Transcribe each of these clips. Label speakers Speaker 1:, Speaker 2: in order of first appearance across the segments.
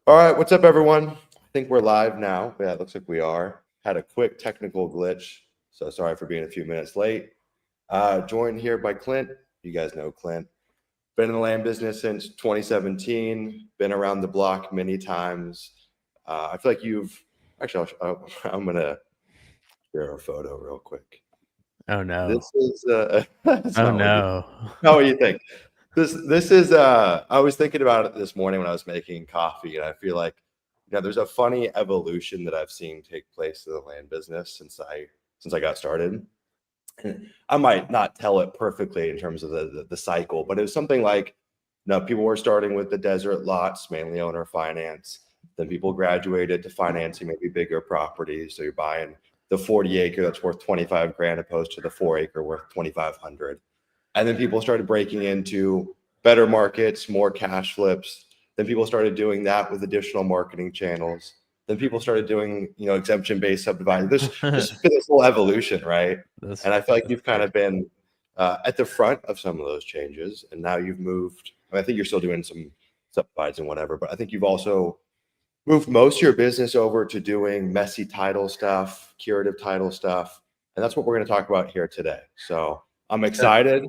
Speaker 1: All right, what's up, everyone? I think we're live now. Yeah, it looks like we are. Had a quick technical glitch, so sorry for being a few minutes late. Joined here by Clint. You guys know Clint. Been in the land business since 2017. Been around the block many times. I feel like you've actually. I'm gonna share a photo real quick.
Speaker 2: Oh no.
Speaker 1: This is that's
Speaker 2: Oh
Speaker 1: not what you.
Speaker 2: no.
Speaker 1: Not what you think. This is I was thinking about it this morning when I was making coffee, and I feel like there's a funny evolution that I've seen take place in the land business since I got started. And I might not tell it perfectly in terms of the cycle, but it was something like people were starting with the desert lots, mainly owner finance. Then people graduated to financing maybe bigger properties. So you're buying the 40 acre that's worth 25 grand opposed to the 4 acre worth 2,500. And then people started breaking into better markets, more cash flips. Then people started doing that with additional marketing channels. Then people started doing, exemption-based subdividing. This has been this whole evolution, right?
Speaker 2: That's
Speaker 1: And I feel like you've kind
Speaker 2: great.
Speaker 1: of been at the front of some of those changes, and now you've moved. I think you're still doing some subdivides and whatever, but I think you've also moved most of your business over to doing messy title stuff, curative title stuff, and that's what we're going to talk about here today. So I'm excited.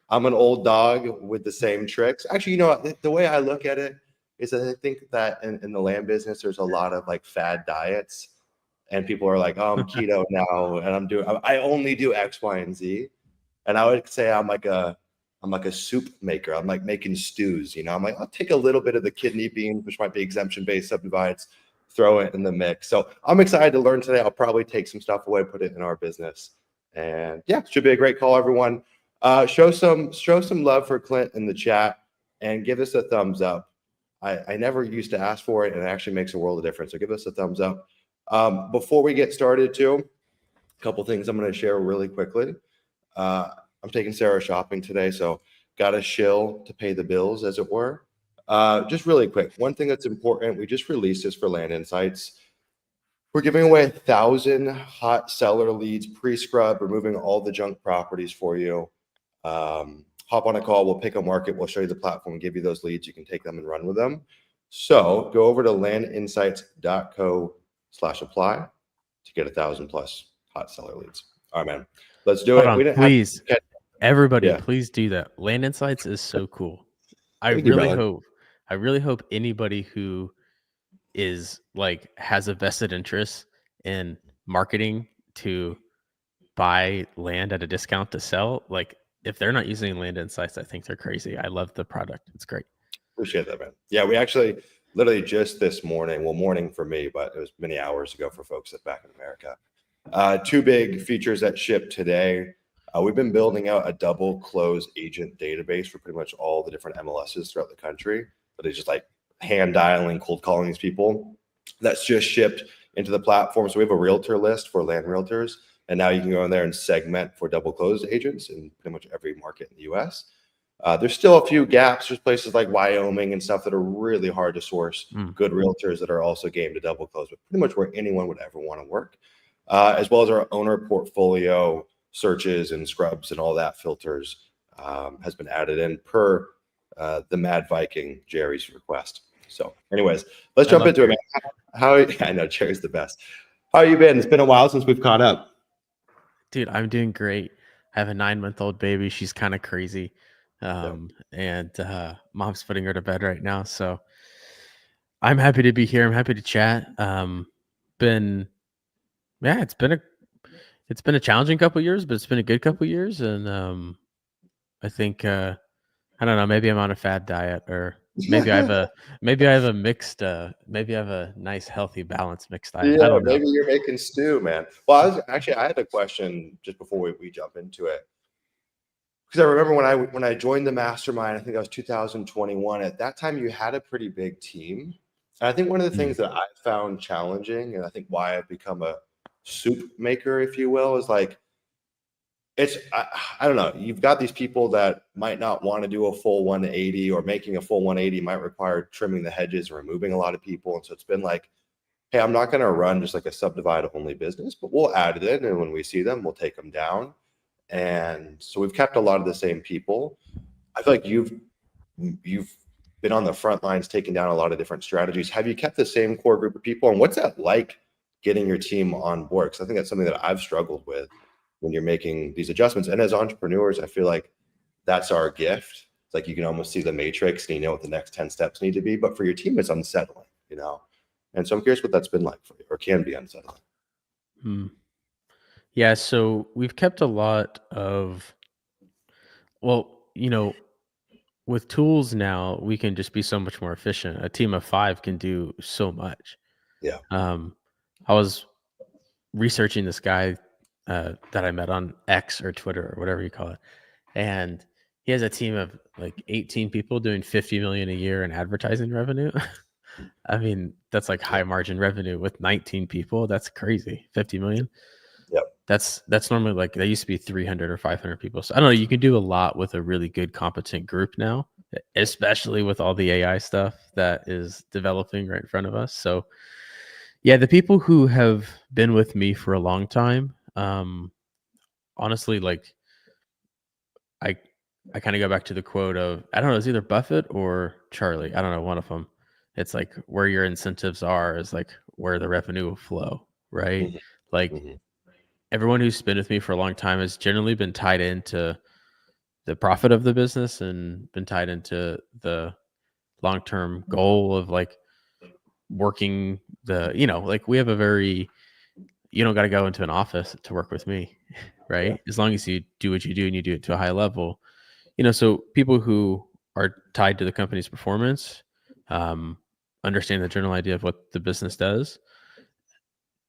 Speaker 1: I'm an old dog with the same tricks. Actually, the way I look at it is that I think that in the land business, there's a lot of like fad diets, and people are like, "Oh, I'm keto now, and I only do X, Y, and Z." And I would say I'm like a soup maker. I'm like making stews. I'm like, I'll take a little bit of the kidney beans, which might be exemption-based subdivides, throw it in the mix. So I'm excited to learn today. I'll probably take some stuff away, put it in our business, and yeah, should be a great call, everyone. Show some love for Clint in the chat and give us a thumbs up. I never used to ask for it, and it actually makes a world of difference. So give us a thumbs up. Before we get started, too, a couple things I'm going to share really quickly. I'm taking Sarah shopping today, so got a shill to pay the bills, as it were. Just really quick, one thing that's important, we just released this for Land Insights. We're giving away 1,000 hot seller leads, pre-scrub, removing all the junk properties for you. Hop on a call, we'll pick a market, we'll show you the platform, give you those leads, you can take them and run with them. So go over to landinsights.co/apply to get 1,000 plus hot seller leads. All right, man, let's do
Speaker 2: Hold
Speaker 1: it.
Speaker 2: on,
Speaker 1: We didn't have
Speaker 2: please.
Speaker 1: to
Speaker 2: Everybody,
Speaker 1: yeah.
Speaker 2: please do that. Land Insights is so cool. I
Speaker 1: Thank you,
Speaker 2: really
Speaker 1: brother.
Speaker 2: hope I really hope anybody who is like has a vested interest in marketing to buy land at a discount to sell, like if they're not using Land Insights, I think they're crazy. I love the product. It's great.
Speaker 1: Appreciate that, man. Yeah, we actually literally just this morning, well, morning for me, but it was many hours ago for folks that back in America. Two big features that ship today. We've been building out a double close agent database for pretty much all the different MLSs throughout the country. But it's just like hand dialing, cold calling these people. That's just shipped into the platform. So we have a realtor list for land realtors. And now you can go in there and segment for double closed agents in pretty much every market in the US. There's still a few gaps. There's places like Wyoming and stuff that are really hard to source good realtors that are also game to double close, but pretty much where anyone would ever want to work, as well as our owner portfolio searches and scrubs and all that filters has been added in per the Mad Viking Jerry's request. So, anyways, let's
Speaker 2: I
Speaker 1: jump
Speaker 2: love
Speaker 1: into it,
Speaker 2: Jerry.
Speaker 1: man. I know Jerry's the best. How you been? It's been a while since we've caught up.
Speaker 2: Dude, I'm doing great. I have a 9-month-old baby. She's kind of crazy.
Speaker 1: Yeah.
Speaker 2: And mom's putting her to bed right now. So I'm happy to be here. I'm happy to chat. Been yeah, it's been a challenging couple years, but it's been a good couple years. And I think I don't know, maybe I'm on a fad diet, or maybe I have a mixed maybe I have a nice healthy balanced mixed diet. I
Speaker 1: Yeah,
Speaker 2: don't know.
Speaker 1: maybe you're making stew, man. Well, I had a question just before we jump into it. Because I remember when I joined the mastermind, I think that was 2021. At that time, you had a pretty big team. And I think one of the
Speaker 2: Mm.
Speaker 1: things that I found challenging, and I think why I've become a soup maker, if you will, is like I don't know. You've got these people that might not want to do a full 180, or making a full 180 might require trimming the hedges and removing a lot of people. And so it's been like, hey, I'm not going to run just like a subdivide only business, but we'll add it in. And when we see them, we'll take them down. And so we've kept a lot of the same people. I feel like you've been on the front lines, taking down a lot of different strategies. Have you kept the same core group of people? And what's that like getting your team on board? Because I think that's something that I've struggled with when you're making these adjustments. And as entrepreneurs, I feel like that's our gift. It's like you can almost see the matrix and you know what the next 10 steps need to be. But for your team, it's unsettling, you know? And so I'm curious what that's been like for you, or can be unsettling.
Speaker 2: Yeah, so we've kept a lot of, well, with tools now, we can just be so much more efficient. A team of 5 can do so much.
Speaker 1: Yeah.
Speaker 2: I was researching this guy that I met on X or Twitter or whatever you call it, and he has a team of like 18 people doing 50 million a year in advertising revenue. I mean, that's like
Speaker 1: Yeah.
Speaker 2: high margin revenue with 19 people. That's crazy. 50 million.
Speaker 1: Yep.
Speaker 2: That's normally like, they used to be 300 or 500 people. So I don't know. You can do a lot with a really good, competent group now, especially with all the AI stuff that is developing right in front of us. So yeah, the people who have been with me for a long time, honestly, like I I kind of go back to the quote of, I don't know, it's either Buffett or Charlie. I don't know, one of them. It's like, where your incentives are is like where the revenue will flow, right?
Speaker 1: Mhm.
Speaker 2: Like,
Speaker 1: Mhm.
Speaker 2: everyone who's been with me for a long time has generally been tied into the profit of the business and been tied into the long-term goal of like working like we have a very, you don't got to go into an office to work with me,
Speaker 1: Yeah.
Speaker 2: right? As long as you do what you do and you do it to a high level, so people who are tied to the company's performance, um, understand the general idea of what the business does.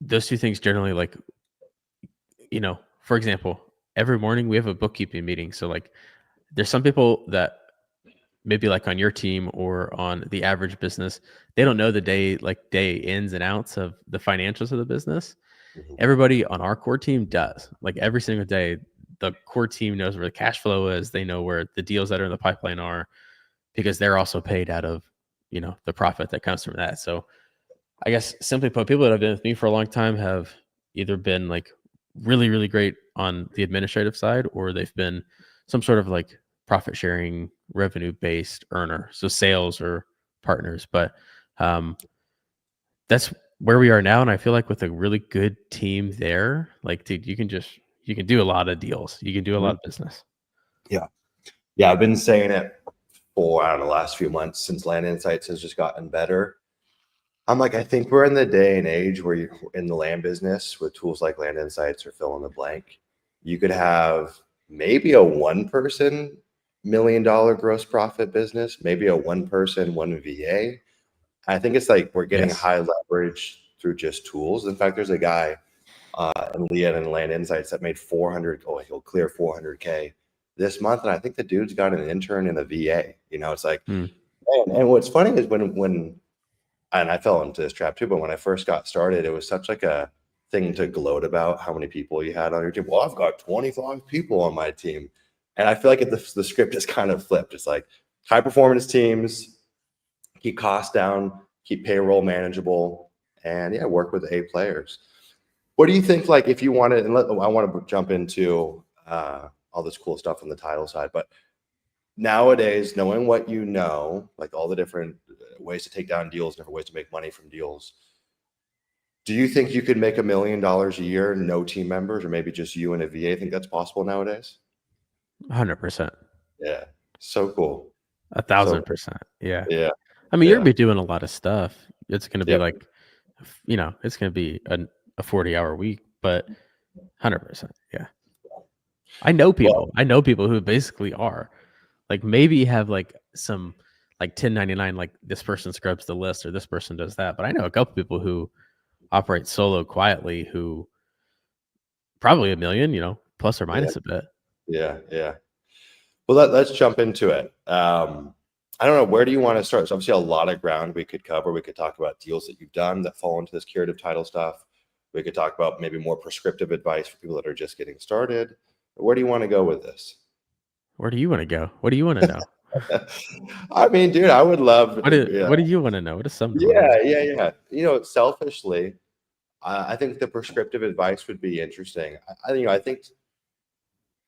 Speaker 2: Those two things generally, like, for example, every morning we have a bookkeeping meeting. So like, there's some people that maybe like on your team or on the average business, they don't know the day ins and outs of the financials of the business.
Speaker 1: Mhm.
Speaker 2: Everybody on our core team does. Like, every single day, the core team knows where the cash flow is. They know where the deals that are in the pipeline are, because they're also paid out of, the profit that comes from that. So I guess, simply put, people that have been with me for a long time have either been like really, really great on the administrative side, or they've been some sort of like profit sharing, revenue based earner. So sales or partners. But um, that's where we are now. And I feel like with a really good team there, like, dude, you can do a lot of deals. You can do a lot
Speaker 1: Mhm.
Speaker 2: of business.
Speaker 1: Yeah. Yeah. I've been saying it for, I don't know, the last few months since Land Insights has just gotten better. I'm like, I think we're in the day and age where you're in the land business with tools like Land Insights or fill in the blank. You could have maybe a $1 million gross profit business, maybe a one person, one VA. I think it's like we're getting
Speaker 2: Yes.
Speaker 1: high leverage through just tools. In fact, there's a guy in Leah and Land Insights that made 400. Oh, he'll clear 400K this month, and I think the dude's got an intern in a VA. It's like,
Speaker 2: Hmm.
Speaker 1: and what's funny is when and I fell into this trap too. But when I first got started, it was such like a thing to gloat about how many people you had on your team. Well, I've got 25 people on my team, and I feel like the script is kind of flipped. It's like high performance teams, keep costs down, keep payroll manageable, and yeah, work with A players. What do you think? Like, if you wanted, and I want to jump into all this cool stuff on the title side, but nowadays, knowing what you know, like all the different ways to take down deals, different ways to make money from deals, do you think you could make $1 million a year, no team members, or maybe just you and a VA? Think that's possible nowadays?
Speaker 2: 100%.
Speaker 1: Yeah, so cool.
Speaker 2: A
Speaker 1: So
Speaker 2: 1000%. Yeah.
Speaker 1: yeah,
Speaker 2: I mean, you're
Speaker 1: yeah,
Speaker 2: gonna be doing a lot of stuff. It's gonna be
Speaker 1: yep,
Speaker 2: like, it's gonna be a 40-hour week, but 100%. Yeah.
Speaker 1: well,
Speaker 2: I know people who basically are like, maybe have like some like 1099, like this person scrubs the list or this person does that. But I know a couple people who operate solo quietly who probably a million, plus or
Speaker 1: yeah,
Speaker 2: minus a bit.
Speaker 1: yeah, yeah. Well, let's jump into it. I don't know, where do you want to start? So obviously, a lot of ground we could cover. We could talk about deals that you've done that fall into this curative title stuff. We could talk about maybe more prescriptive advice for people that are just getting started. Where do you want to go with this?
Speaker 2: Where do you want to go? What do you want to know?
Speaker 1: I mean, dude, I would love, yeah,
Speaker 2: What do you want to know? What does Sumner want to know?
Speaker 1: yeah, yeah, yeah. Selfishly, I think the prescriptive advice would be interesting. I think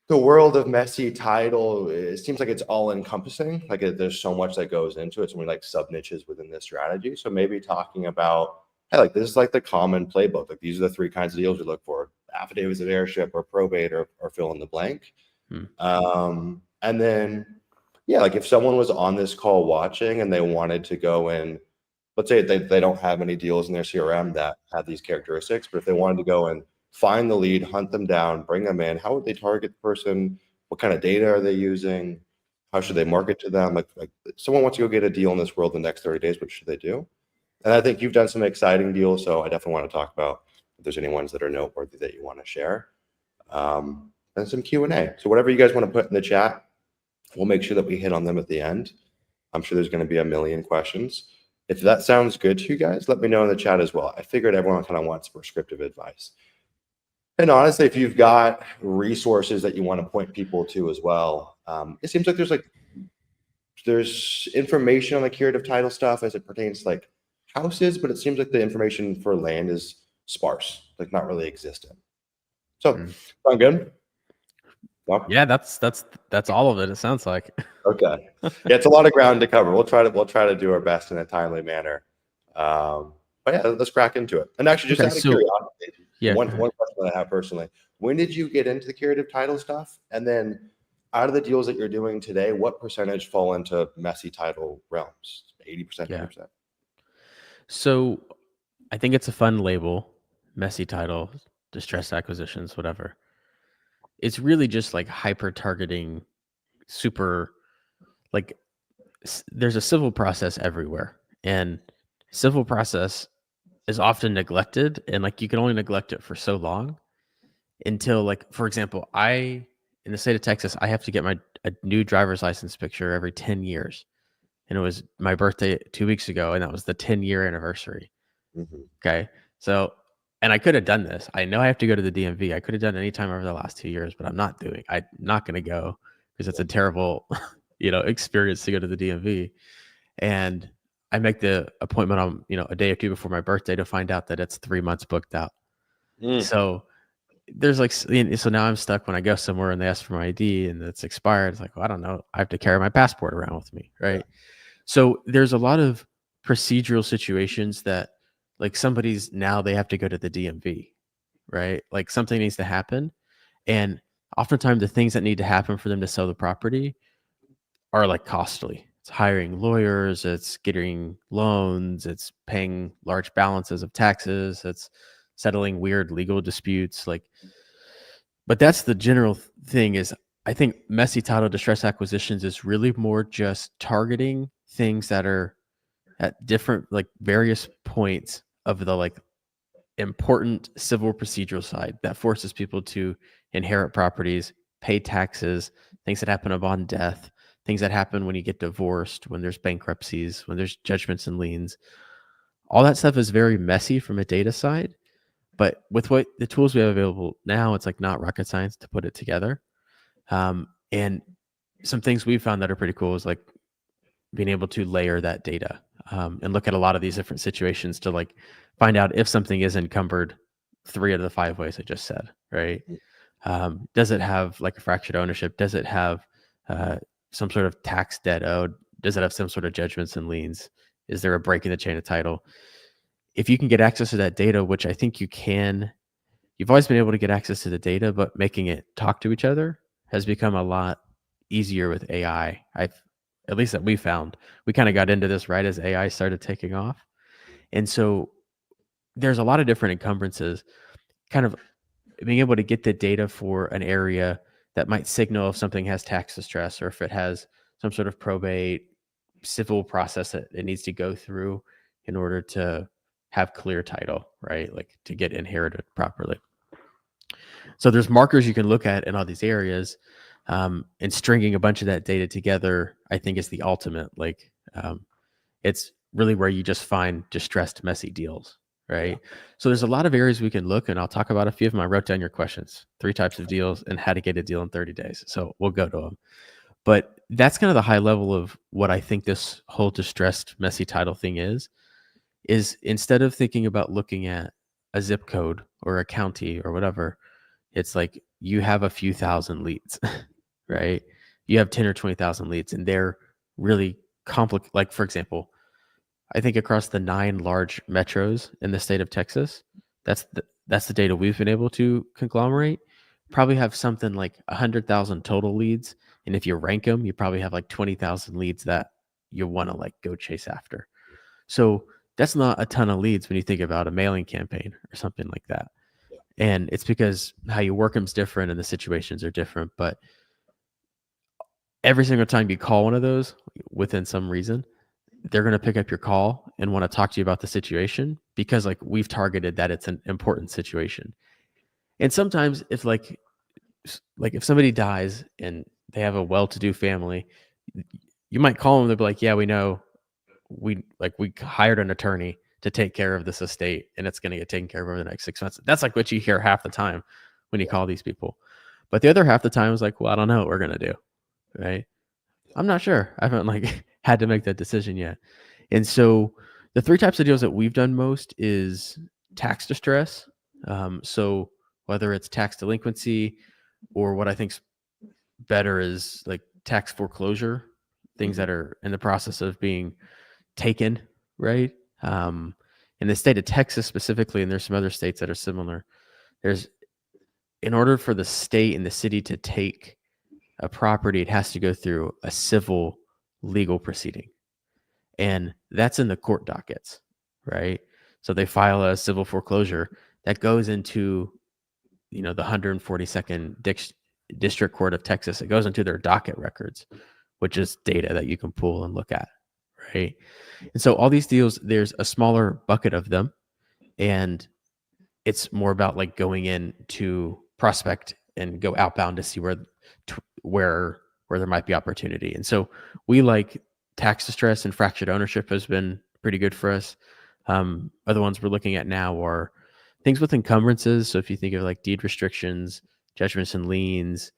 Speaker 1: the world of messy title, it seems like it's all encompassing. Like there's so much that goes into it. So many like sub niches within this strategy. So maybe talking about, hey, like this is like the common playbook. Like these are the three kinds of deals we look for: affidavits of heirship, or probate, or fill in the blank. And then, yeah, like if someone was on this call watching and they wanted to go in, let's say they don't have any deals in their CRM that have these characteristics, but if they wanted to go and find the lead, hunt them down, bring them in, how would they target the person? What kind of data are they using? How should they market to them? Like someone wants to go get a deal in this world in the next 30 days, what should they do? And I think you've done some exciting deals, so I definitely want to talk about if there's any ones that are noteworthy that you want to share. And some Q&A. So whatever you guys want to put in the chat, we'll make sure that we hit on them at the end. I'm sure there's going to be a million questions. If that sounds good to you guys, let me know in the chat as well. I figured everyone kind of wants prescriptive advice. And honestly, if you've got resources that you want to point people to as well, it seems like there's information on the curative title stuff as it pertains to like houses, but it seems like the information for land is sparse, like not really existent. So sound good?
Speaker 2: Yeah, that's all of it. It sounds like.
Speaker 1: Okay. Yeah, it's a lot of ground to cover. We'll try to do our best in a timely manner. But yeah, let's crack into it. And actually, just out of curiosity, one question that I have personally: when did you get into the curative title stuff? And then, out of the deals that you're doing today, what percentage fall into messy title realms? 80%, 10%.
Speaker 2: So, I think it's a fun label: messy title, distressed acquisitions, whatever. It's really just like hyper targeting, super like there's a civil process everywhere, and civil process is often neglected, and like you can only neglect it for so long until, like, for example, in the state of Texas, I have to get a new driver's license picture every 10 years. And it was my birthday 2 weeks ago, and that was the 10-year anniversary. Okay. So, and I could have done this. I know I have to go to the DMV. I could have done it anytime over the last 2 years, but I'm not going to go because it's a terrible, experience to go to the DMV. And I make the appointment on, a day or two before my birthday to find out that it's 3 months booked out. So there's like, so now I'm stuck when I go somewhere and they ask for my ID and it's expired. It's like, well, I don't know. I have to carry my passport around with me. Right. Yeah. So there's a lot of procedural situations that like they have to go to the DMV, right? Like something needs to happen. And oftentimes the things that need to happen for them to sell the property are like costly. It's hiring lawyers, it's getting loans, it's paying large balances of taxes, it's settling weird legal disputes. But that's the general thing is I think messy title distress acquisitions is really more just targeting things that are at different, like various points of the like important civil procedural side that forces people to inherit properties, pay taxes, things that happen upon death, things that happen when you get divorced, when there's bankruptcies, when there's judgments and liens. All that stuff is very messy from a data side, but with what the tools we have available now, it's like not rocket science to put it together. And some things we've found that are pretty cool is like being able to layer that data and look at a lot of these different situations to like find out if something is encumbered 3 out of the 5 ways I just said, right? Does it have like a fractured ownership? Does it have some sort of tax debt owed? Does it have some sort of judgments and liens? Is there a break in the chain of title? If you can get access to that data, which I think you can, you've always been able to get access to the data, but making it talk to each other has become a lot easier with AI. At least that we found. We kind of got into this right as AI started taking off. And so there's a lot of different encumbrances, kind of being able to get the data for an area that might signal if something has tax distress or if it has some sort of probate civil process that it needs to go through in order to have clear title, right? Like to get inherited properly. So there's markers you can look at in all these areas, and stringing a bunch of that data together, I think is the ultimate. Like it's really where you just find distressed, messy deals, right? Yeah. So there's a lot of areas we can look, and I'll talk about a few of them. I wrote down your questions: 3 types of deals and how to get a deal in 30 days. So we'll go to them. But that's kind of the high level of what I think this whole distressed, messy title thing is instead of thinking about looking at a zip code or a county or whatever, it's like you have a few thousand leads, right? You have 10 or 20,000 leads, and they're really complicated. Like, for example, I think across the 9 large metros in the state of Texas, that's the data we've been able to conglomerate. Probably have something like 100,000 total leads, and if you rank them, you probably have like 20,000 leads that you want to like go chase after. So that's not a ton of leads when you think about a mailing campaign or something like that. And it's because how you work them is different and the situations are different. But every single time you call one of those within some reason, they're going to pick up your call and want to talk to you about the situation because like we've targeted that it's an important situation. And sometimes if like if somebody dies and they have a well-to-do family, you might call them, they'll be like, yeah, we know we hired an attorney to take care of this estate and it's going to get taken care of over the next 6 months. That's like what you hear half the time when you call these people. But the other half the time is like, well, I don't know what we're going to do. Right. I'm not sure. I haven't like had to make that decision yet. And so the 3 types of deals that we've done most is tax distress. So whether it's tax delinquency or what I think's better is like tax foreclosure, things that are in the process of being taken, right? In the state of Texas specifically, and there's some other states that are similar, there's in order for the state and the city to take a property, it has to go through a civil legal proceeding. And that's in the court dockets, right? So they file a civil foreclosure that goes into, the 142nd District Court of Texas. It goes into their docket records, which is data that you can pull and look at, right? And so all these deals, there's a smaller bucket of them, and it's more about like going in to prospect and go outbound to see where there might be opportunity. And so we like tax distress and fractured ownership has been pretty good for us. Other ones we're looking at now are things with encumbrances. So if you think of like deed restrictions, judgments and liens,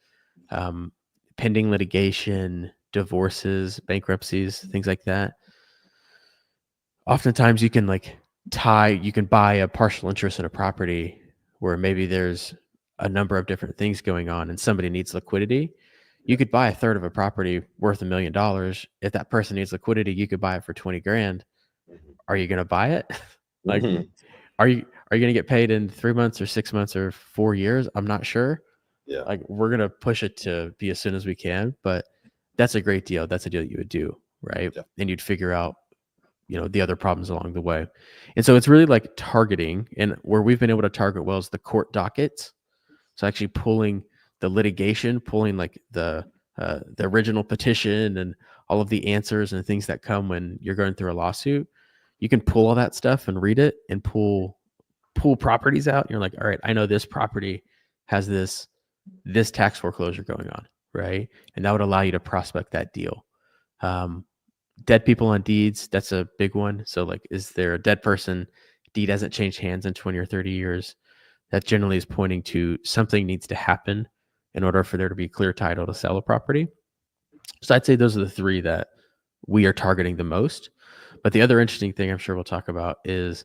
Speaker 2: pending litigation, divorces, bankruptcies, things like that. Oftentimes you can buy a partial interest in a property where maybe there's a number of different things going on and somebody needs liquidity. You could buy a third of a property worth $1 million. If that person needs liquidity, you could buy it for 20 grand. Are you going to buy it? Like, are you going to get paid in 3 months or 6 months or 4 years? I'm not sure.
Speaker 1: Yeah.
Speaker 2: Like, we're going to push it to be as soon as we can, but that's a great deal. That's a deal you would do, right?
Speaker 1: Yeah.
Speaker 2: And you'd figure out, the other problems along the way. And so it's really like targeting, and where we've been able to target well is the court dockets. So actually pulling the litigation, pulling like the original petition and all of the answers and things that come when you're going through a lawsuit. You can pull all that stuff and read it and pull properties out. And you're like, all right, I know this property has this tax foreclosure going on, right? And that would allow you to prospect that deal. Dead people on deeds, that's a big one. So like, is there a dead person? Deed hasn't changed hands in 20 or 30 years. That generally is pointing to something needs to happen in order for there to be clear title to sell a property. So I'd say those are the 3 that we are targeting the most. But the other interesting thing I'm sure we'll talk about is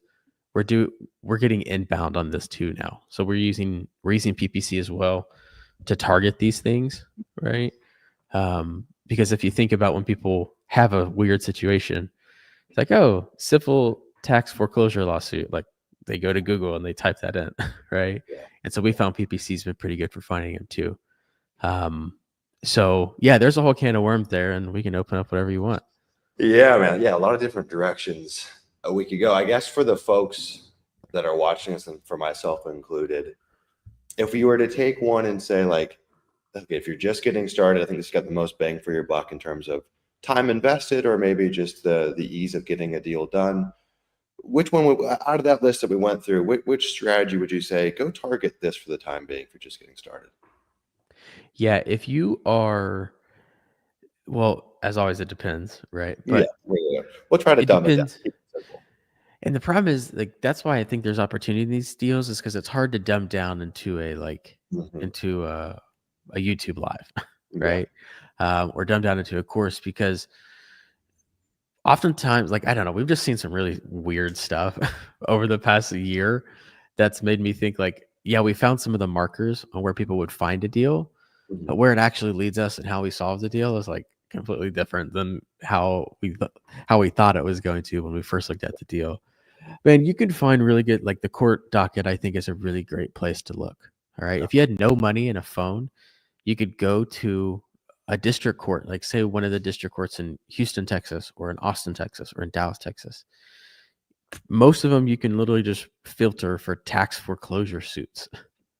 Speaker 2: we're getting inbound on this too now. So we're using PPC as well to target these things, right? Because if you think about when people have a weird situation, it's like, oh, civil tax foreclosure lawsuit. Like they go to Google and they type that in, right?
Speaker 1: Yeah.
Speaker 2: And so we found PPC's been pretty good for finding them too. So yeah, there's a whole can of worms there, and we can open up whatever you want.
Speaker 1: Yeah, man. Yeah, a lot of different directions we could go. I guess for the folks that are watching us, and for myself included, if we were to take one and say like, okay, if you're just getting started, I think this got the most bang for your buck in terms of time invested, or maybe just the ease of getting a deal done. Which one out of that list that we went through, which strategy would you say go target this for the time being for just getting started?
Speaker 2: Yeah, if you are, well, as always, it depends, right? But
Speaker 1: Yeah. We'll try to
Speaker 2: it
Speaker 1: dumb it down.
Speaker 2: depends.
Speaker 1: Keep it simple.
Speaker 2: And the problem is like that's why I think there's opportunity in these deals is because it's hard to dumb down into into a YouTube live, right? Or dumb down into a course, because oftentimes, like, I don't know, we've just seen some really weird stuff over the past year that's made me think like yeah, we found some of the markers on where people would find a deal, but
Speaker 1: Mhm.
Speaker 2: where it actually leads us and how we solve the deal is like completely different than how we thought it was going to when we first looked at the deal. Man, you can find really good, like the court docket, I think is a really great place to look. All right.
Speaker 1: Yeah.
Speaker 2: If you had no money and a phone, you could go to a district court, like say one of the district courts in Houston, Texas, or in Austin, Texas, or in Dallas, Texas. Most of them you can literally just filter for tax foreclosure suits,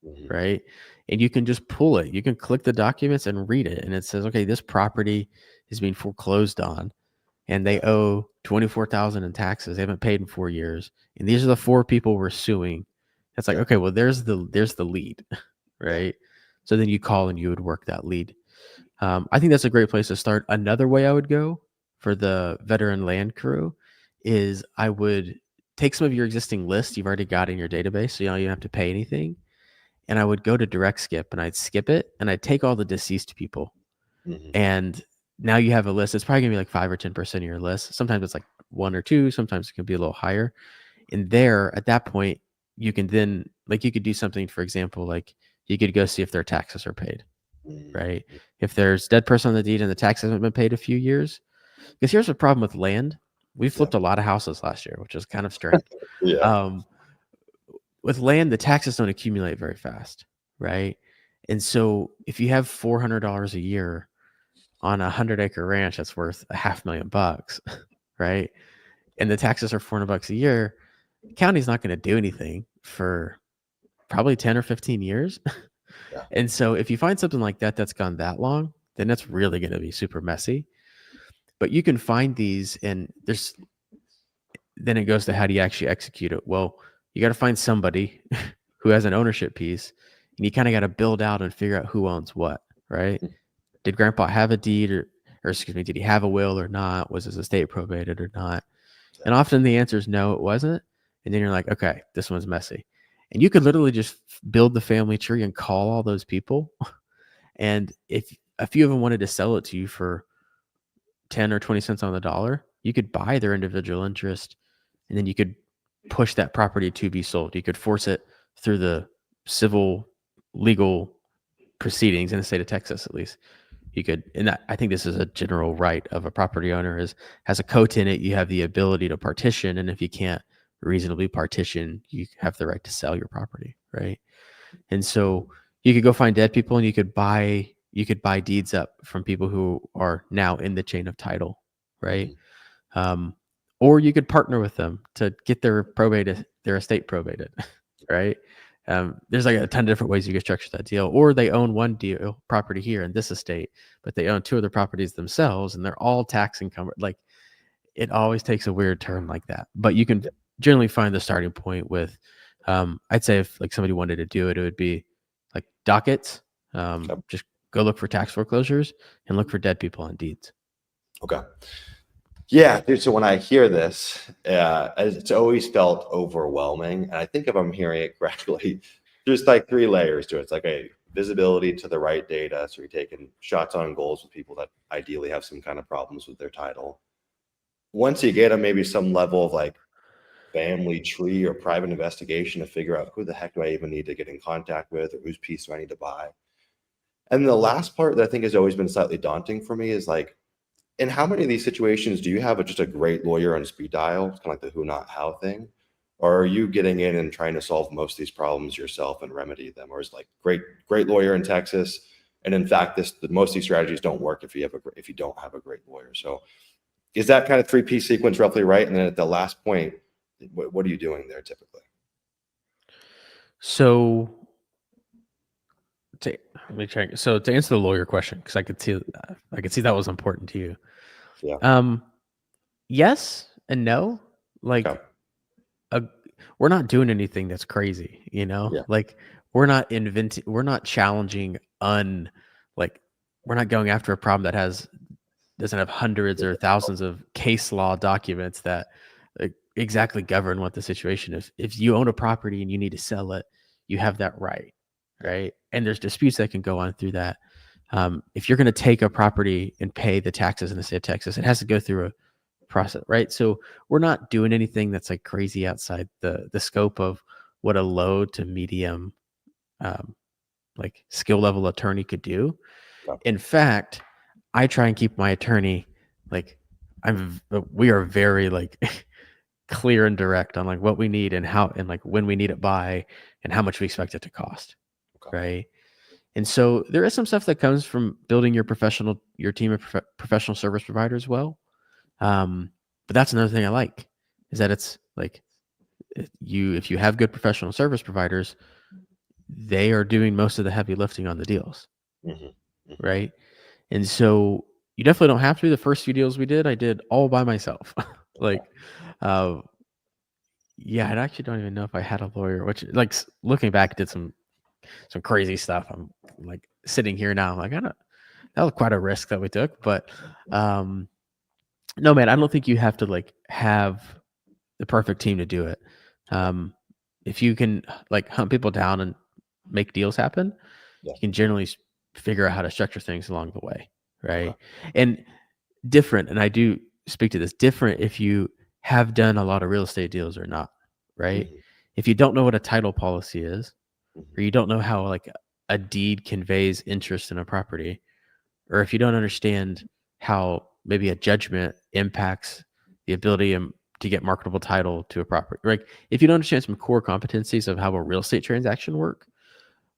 Speaker 1: Mhm.
Speaker 2: right? And you can just pull it. You can click the documents and read it. And it says, okay, this property is being foreclosed on and they
Speaker 1: Yeah.
Speaker 2: owe 24,000 in taxes. They haven't paid in 4 years. And these are the 4 people we're suing. It's like,
Speaker 1: Yeah.
Speaker 2: okay, well, there's the lead,
Speaker 1: Yeah.
Speaker 2: right? So then you call and you would work that lead. I think that's a great place to start. Another way I would go for the veteran land crew is I would take some of your existing lists you've already got in your database, so you don't even have to pay anything. And I would go to direct skip and I'd skip it and I'd take all the deceased people.
Speaker 1: Mhm.
Speaker 2: And now you have a list. It's probably gonna be like 5 or 10% of your list. Sometimes it's like 1 or 2, sometimes it can be a little higher. And there, at that point, you can then like you could do something, for example, like you could go see if their taxes are paid,
Speaker 1: Mhm.
Speaker 2: right? If there's dead person on the deed and the tax hasn't been paid a few years, because here's the problem with land. We
Speaker 1: Yeah.
Speaker 2: flipped a lot of houses last year, which is kind of strange.
Speaker 1: Yeah.
Speaker 2: Um, with land, the taxes don't accumulate very fast, right? And so if you have $400 a year on a 100-acre ranch that's worth a $500,000, right? And the taxes are $400 a year, the county's not going to do anything for probably 10 or 15 years.
Speaker 1: Yeah.
Speaker 2: And so if you find something like that that's gone that long, then that's really going to be super messy. But you can find these, and then it goes to how do you actually execute it? Well, you got to find somebody who has an ownership piece, and you kind of got to build out and figure out who owns what, right?
Speaker 1: Mhm.
Speaker 2: Did grandpa have a deed or excuse me, did he have a will or not? Was his estate probated or not?
Speaker 1: Yeah.
Speaker 2: And often the answer is no, it wasn't. And then you're like, okay, this one's messy. And you could literally just build the family tree and call all those people. And if a few of them wanted to sell it to you for 10 or 20 cents on the dollar, you could buy their individual interest and then you could push that property to be sold. You could force it through the civil legal proceedings in the state of Texas, at least. You could, and that, I think this is a general right of a property owner is has a co-tenant, you have the ability to partition. And if you can't reasonably partition, you have the right to sell your property. Right. And so you could go find dead people and you could buy deeds up from people who are now in the chain of title. Right.
Speaker 1: Mhm.
Speaker 2: Um, or you could partner with them to get their estate probated, right? There's like a ton of different ways you can structure that deal. Or they own one deal property here in this estate, but they own 2 other properties themselves, and they're all tax encumbered. Like it always takes a weird turn like that. But you can
Speaker 1: Yeah.
Speaker 2: generally find the starting point with, I'd say if like somebody wanted to do it, it would be like dockets.
Speaker 1: Yep.
Speaker 2: Just go look for tax foreclosures and look for dead people on deeds.
Speaker 1: Okay. Yeah, dude. So when I hear this, it's always felt overwhelming. And I think if I'm hearing it correctly, there's like 3 layers to it. It's like a visibility to the right data. So you're taking shots on goals with people that ideally have some kind of problems with their title. Once you get them, maybe some level of like family tree or private investigation to figure out who the heck do I even need to get in contact with or whose piece do I need to buy. And the last part that I think has always been slightly daunting for me is like, in how many of these situations do you have just a great lawyer on speed dial? It's kind of like the who, not how thing. Or are you getting in and trying to solve most of these problems yourself and remedy them? Or is like great lawyer in Texas. And in fact, most of these strategies don't work if if you don't have a great lawyer. So is that kind of 3P sequence roughly right? And then at the last point, what are you doing there typically?
Speaker 2: So let me check. So to answer the lawyer question, because I could see that was important to you.
Speaker 1: Yeah.
Speaker 2: Um, yes and no.
Speaker 1: Okay.
Speaker 2: Like, a, we're not doing anything that's crazy.
Speaker 1: Yeah.
Speaker 2: Like we're not challenging like we're not going after a problem that doesn't have hundreds or thousands of case law documents that exactly govern what the situation is. If you own a property and you need to sell it, you have that right,
Speaker 1: Yeah.
Speaker 2: right? And there's disputes that can go on through that. If you're going to take a property and pay the taxes in the state of Texas, it has to go through a process, right? So we're not doing anything that's like crazy outside the scope of what a low to medium like skill level attorney could do.
Speaker 1: Yeah.
Speaker 2: In fact, I try and keep my attorney like we are very like clear and direct on like what we need and how and like when we need it by and how much we expect it to cost,
Speaker 1: Okay.
Speaker 2: right? And so there is some stuff that comes from building your team of professional service providers well. But that's another thing I like is that it's like if you have good professional service providers, they are doing most of the heavy lifting on the deals,
Speaker 1: Hmm. Hmm.
Speaker 2: right? And so you definitely don't have to. The first few deals we did, I did all by myself. Like, uh, yeah, I actually don't even know if I had a lawyer. Which, like, looking back, I did some crazy stuff. I'm like sitting here now. I'm like, that was quite a risk that we took. But no, man, I don't think you have to like have the perfect team to do it. If you can like hunt people down and make deals happen,
Speaker 1: Yeah.
Speaker 2: you can generally figure out how to structure things along the way, right?
Speaker 1: Okay.
Speaker 2: And different, and I do speak to this, different if you have done a lot of real estate deals or not, right?
Speaker 1: Hmm.
Speaker 2: If you don't know what a title policy is,
Speaker 1: Hmm.
Speaker 2: or you don't know how like a deed conveys interest in a property, or if you don't understand how maybe a judgment impacts the ability to get marketable title to a property, like if you don't understand some core competencies of how a real estate transaction work,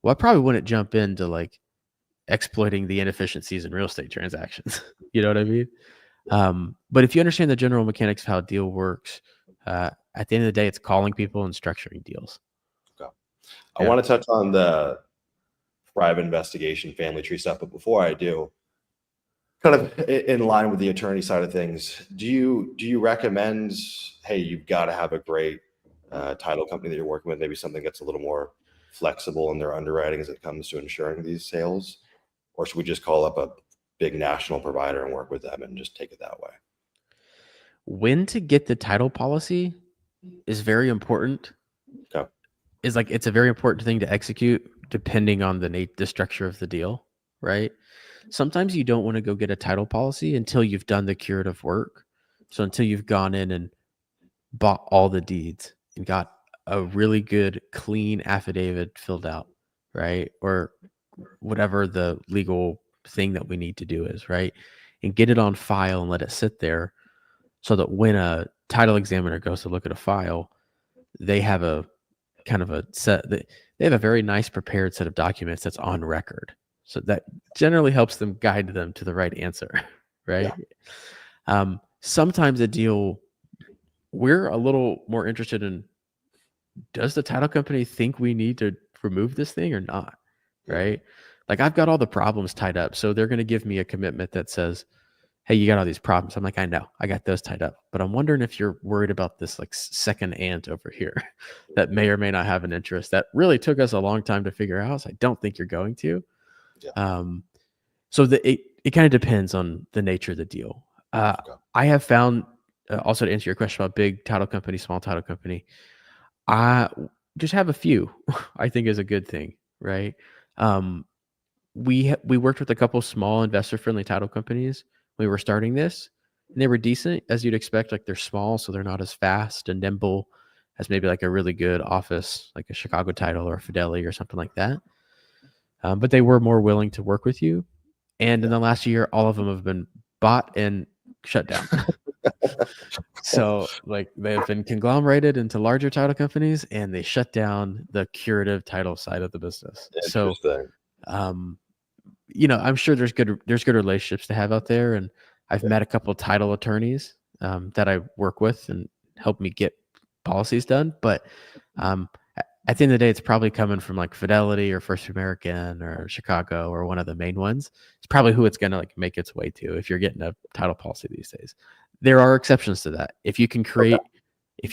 Speaker 2: well, I probably wouldn't jump into like exploiting the inefficiencies in real estate transactions. You know what I mean? But if you understand the general mechanics of how a deal works, at the end of the day, it's calling people and structuring deals.
Speaker 1: Okay. I
Speaker 2: Yeah.
Speaker 1: want to touch on the private investigation, family tree stuff, but before I do, kind of in line with the attorney side of things, do you recommend, hey, you've got to have a great title company that you're working with, maybe something that's a little more flexible in their underwriting as it comes to insuring these sales, or should we just call up a big national provider and work with them and just take it that way?
Speaker 2: When to get the title policy is very important.
Speaker 1: Okay.
Speaker 2: Is like it's a very important thing to execute depending on the structure of the deal, right? Sometimes you don't want to go get a title policy until you've done the curative work. So until you've gone in and bought all the deeds and got a really good clean affidavit filled out, right? Or whatever the legal thing that we need to do is, right? And get it on file and let it sit there so that when a title examiner goes to look at a file, they have a kind of a set they have a very nice prepared set of documents that's on record. So that generally helps them guide them to the right answer, right?
Speaker 1: Yeah.
Speaker 2: Sometimes a deal we're a little more interested in, does the title company think we need to remove this thing or not?
Speaker 1: Mhm.
Speaker 2: Right? Like I've got all the problems tied up. So they're going to give me a commitment that says, hey, you got all these problems. I'm like, I know, I got those tied up. But I'm wondering if you're worried about this like second ant over here that may or may not have an interest that really took us a long time to figure out. So I don't think you're going to.
Speaker 1: Yeah.
Speaker 2: So it kind of depends on the nature of the deal.
Speaker 1: Okay.
Speaker 2: I have found, also to answer your question about big title company, small title company, I just have a few, I think is a good thing, right? Um, we worked with a couple small investor friendly title companies when we were starting this, and they were decent as you'd expect. Like they're small, so they're not as fast and nimble as maybe like a really good office, like a Chicago Title or a Fidelity or something like that. But they were more willing to work with you. And in
Speaker 1: Yeah.
Speaker 2: the last year, all of them have been bought and shut down. So, like, they have been conglomerated into larger title companies, and they shut down the curative title side of the business. So,
Speaker 1: Interesting.
Speaker 2: um, I'm sure there's good relationships to have out there, and I've
Speaker 1: Yeah.
Speaker 2: met a couple of title attorneys that I work with and help me get policies done. But um, at the end of the day, it's probably coming from like Fidelity or First American or Chicago or one of the main ones. It's probably who it's going to like make its way to if you're getting a title policy these days. There are exceptions to that.
Speaker 1: Okay.
Speaker 2: If you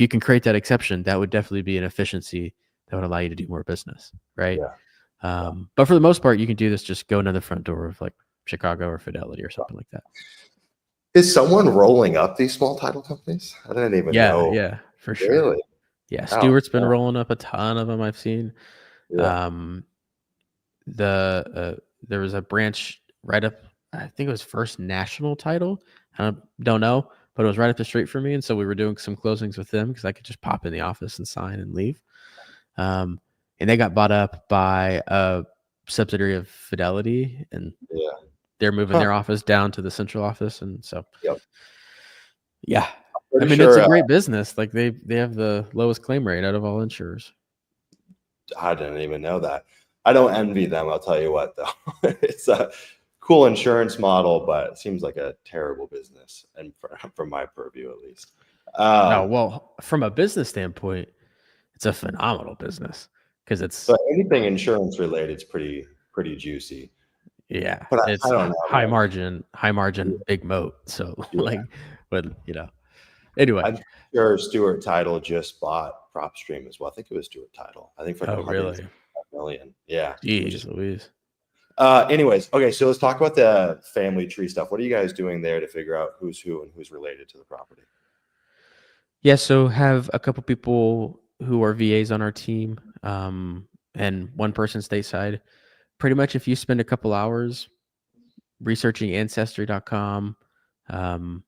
Speaker 2: can create that exception, that would definitely be an efficiency that would allow you to do more business, right?
Speaker 1: Yeah. Yeah.
Speaker 2: But for the most part, you can do this. Just go into the front door of like Chicago or Fidelity or something like that.
Speaker 1: Is someone rolling up these small title companies? I didn't even
Speaker 2: Yeah,
Speaker 1: know.
Speaker 2: yeah, for sure.
Speaker 1: Really?
Speaker 2: Yeah,
Speaker 1: Wow.
Speaker 2: Stewart's been
Speaker 1: Yeah.
Speaker 2: rolling up a ton of them. I've seen.
Speaker 1: Yeah.
Speaker 2: Um, there was a branch right up. I think it was First National Title. I don't know, but it was right up the street for me, and so we were doing some closings with them because I could just pop in the office and sign and leave. Um, and they got bought up by a subsidiary of Fidelity, and
Speaker 1: Yeah.
Speaker 2: they're moving
Speaker 1: Huh.
Speaker 2: their office down to the central office. And so,
Speaker 1: Yep.
Speaker 2: yeah, I
Speaker 1: Pretty
Speaker 2: mean, it's
Speaker 1: sure.
Speaker 2: a great business. Like they have the lowest claim rate out of all insurers.
Speaker 1: I didn't even know that. I don't envy them. I'll tell you what, though. It's a cool insurance model, but it seems like a terrible business, and from my purview, at least.
Speaker 2: No, well, from a business standpoint, it's a phenomenal business because it's
Speaker 1: So anything insurance related is pretty juicy.
Speaker 2: yeah,
Speaker 1: But I
Speaker 2: it's
Speaker 1: don't know,
Speaker 2: high
Speaker 1: man.
Speaker 2: margin, big moat. So
Speaker 1: Yeah.
Speaker 2: like, but anyway.
Speaker 1: I'm sure Stuart Title just bought PropStream as well. I think it was Stuart Title. I think for like
Speaker 2: Oh,
Speaker 1: 175
Speaker 2: really?
Speaker 1: million. Yeah, which
Speaker 2: Jeez
Speaker 1: is.
Speaker 2: Louise.
Speaker 1: Anyways, okay. So let's talk about the family tree stuff. What are you guys doing there to figure out who's who and who's related to the property?
Speaker 2: Yeah, so have a couple people who are VAs on our team, and one person stateside. Pretty much, if you spend a couple hours researching ancestry.com, um,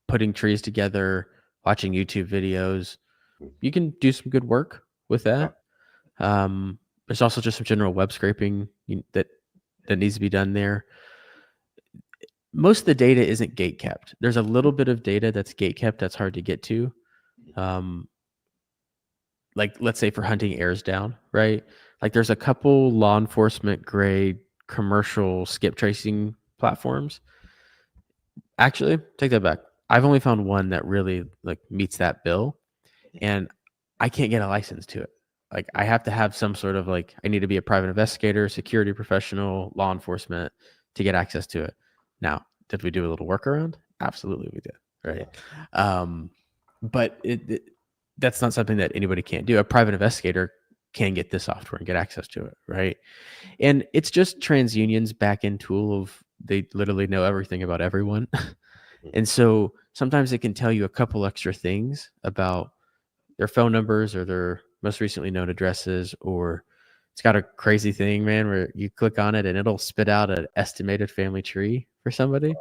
Speaker 2: putting trees together, watching YouTube videos, you can do some good work with
Speaker 1: Okay.
Speaker 2: that. There's also just some general web scraping that needs to be done there. Most of the data isn't gate kept. There's a little bit of data that's gate kept that's hard to get to. Like let's say for hunting airs down, right? Like there's a couple law enforcement grade commercial skip tracing platforms. Actually, take that back. I've only found one that really like meets that bill, and I can't get a license to it. Like I have to have some sort of like I need to be a private investigator, security professional, law enforcement to get access to it. Now, did we do a little workaround? Absolutely, we did. Right. But that's not something that anybody can't do. A private investigator can get this software and get access to it, right? And it's just TransUnion's back-end tool of they literally know everything about everyone. And so sometimes it can tell you a couple extra things about their phone numbers or their most recently known addresses, or it's got a crazy thing, man, where you click on it and it'll spit out an estimated family tree for somebody.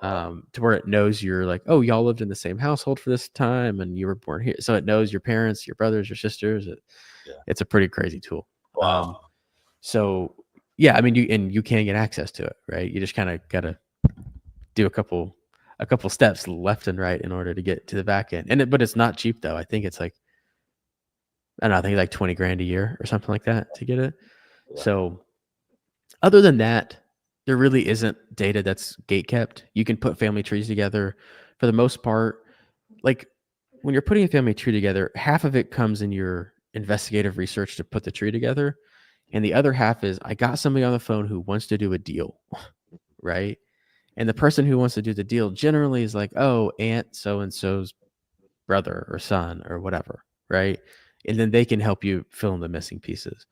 Speaker 2: To where it knows you're like, oh, y'all lived in the same household for this time and you were born here. So it knows your parents, your brothers, your sisters. It's a pretty crazy tool.
Speaker 1: Wow.
Speaker 2: So yeah, I mean, you can get access to it, right? You just kind of got to do a couple steps left and right in order to get to the back end. But it's not cheap though. I think it's like, I don't know, I think it's like 20 grand a year or something like that to get it.
Speaker 1: Yeah.
Speaker 2: So other than that, there really isn't data that's gate kept. You can put family trees together for the most part. Like when you're putting a family tree together, half of it comes in your investigative research to put the tree together. And the other half is I got somebody on the phone who wants to do a deal, right? And the person who wants to do the deal generally is like, oh, aunt so and so's brother or son or whatever, right? And then they can help you fill in the missing pieces.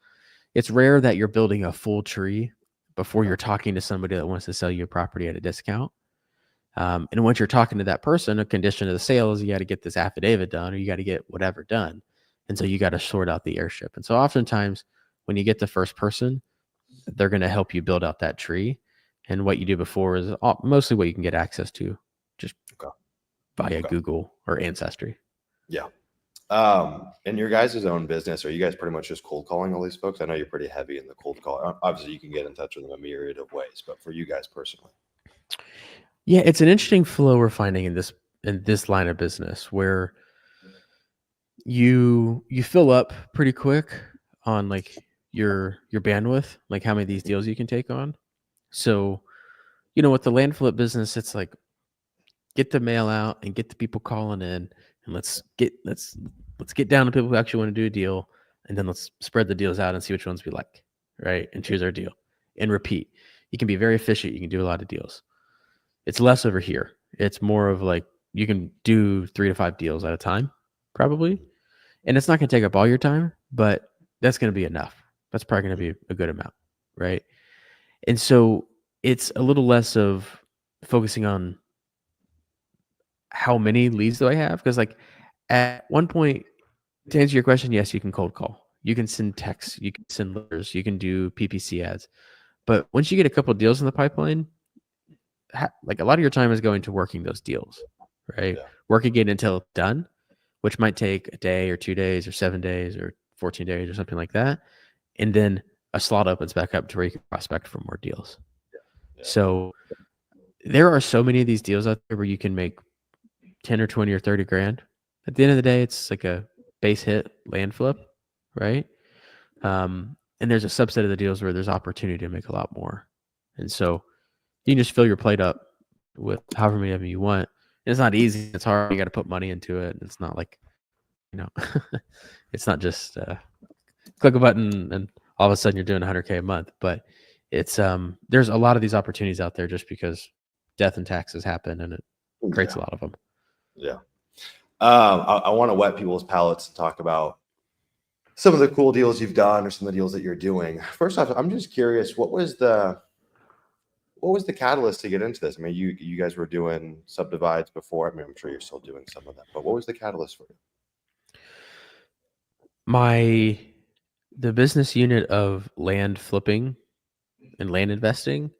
Speaker 2: It's rare that you're building a full tree before you're talking to somebody that wants to sell you a property at a discount. And once you're talking to that person, a condition of the sale is you got to get this affidavit done or you got to get whatever done. And so you got to sort out the airship. And so oftentimes when you get the first person, they're going to help you build out that tree. And what you do before is mostly what you can get access to just via Google or Ancestry.
Speaker 1: Yeah. In your guys' own business, are you guys pretty much just cold calling all these folks? I know you're pretty heavy in the cold call. Obviously, you can get in touch with them a myriad of ways, but for you guys personally.
Speaker 2: Yeah, it's an interesting flow we're finding in this line of business where you fill up pretty quick on like your bandwidth, like how many of these deals you can take on. So, with the land flip business, it's like get the mail out and get the people calling in, and let's get down to people who actually want to do a deal, and then let's spread the deals out and see which ones we like, right? And choose our deal and repeat. You can be very efficient. You can do a lot of deals. It's less over here. It's more of like you can do 3 to 5 deals at a time, probably. And it's not going to take up all your time, but that's going to be enough. That's probably going to be a good amount, right? And so it's a little less of focusing on how many leads do I have? Because like at one point, to answer your question, yes, you can cold call. You can send texts. You can send letters. You can do PPC ads. But once you get a couple of deals in the pipeline, like a lot of your time is going to working those deals, right?
Speaker 1: Yeah.
Speaker 2: Working it until it's done, which might take a day or 2 days or 7 days or 14 days or something like that. And then a slot opens back up to where you can prospect for more deals.
Speaker 1: Yeah.
Speaker 2: So there are so many of these deals out there where you can make 10 or 20 or 30 grand. At the end of the day, it's like a base hit land flip, right? And there's a subset of the deals where there's opportunity to make a lot more. And so you can just fill your plate up with however many of them you want. And it's not easy. It's hard. You got to put money into it. It's not like, it's not just click a button and all of a sudden you're doing 100K a month. But it's there's a lot of these opportunities out there just because death and taxes happen, and it creates a lot of them.
Speaker 1: Yeah. I want to whet people's palates and talk about some of the cool deals you've done or some of the deals that you're doing. First off, I'm just curious, what was the catalyst to get into this? I mean, you guys were doing subdivides before. I mean, I'm sure you're still doing some of that, but what was the catalyst for you?
Speaker 2: The business unit of land flipping and land investing,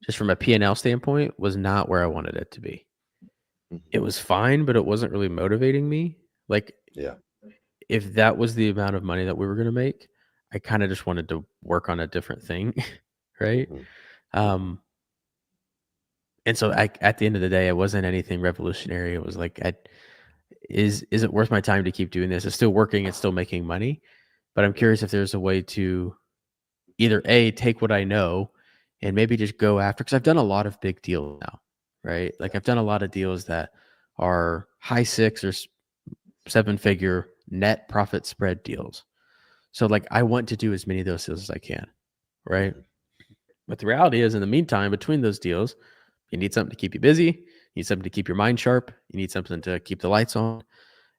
Speaker 2: just from a P&L standpoint, was not where I wanted it to be. It was fine, but it wasn't really motivating me. Like,
Speaker 1: Yeah.
Speaker 2: if that was the amount of money that we were going to make, I kind of just wanted to work on a different thing, right? And so at the end of the day, it wasn't anything revolutionary. It was like, is it worth my time to keep doing this? It's still working. It's still making money. But I'm curious if there's a way to either A, take what I know and maybe just go after, because I've done a lot of big deals now, right? Like, I've done a lot of deals that are high 6 or 7-figure net profit spread deals. So like, I want to do as many of those deals as I can, right? But the reality is, in the meantime, between those deals, you need something to keep you busy. You need something to keep your mind sharp. You need something to keep the lights on.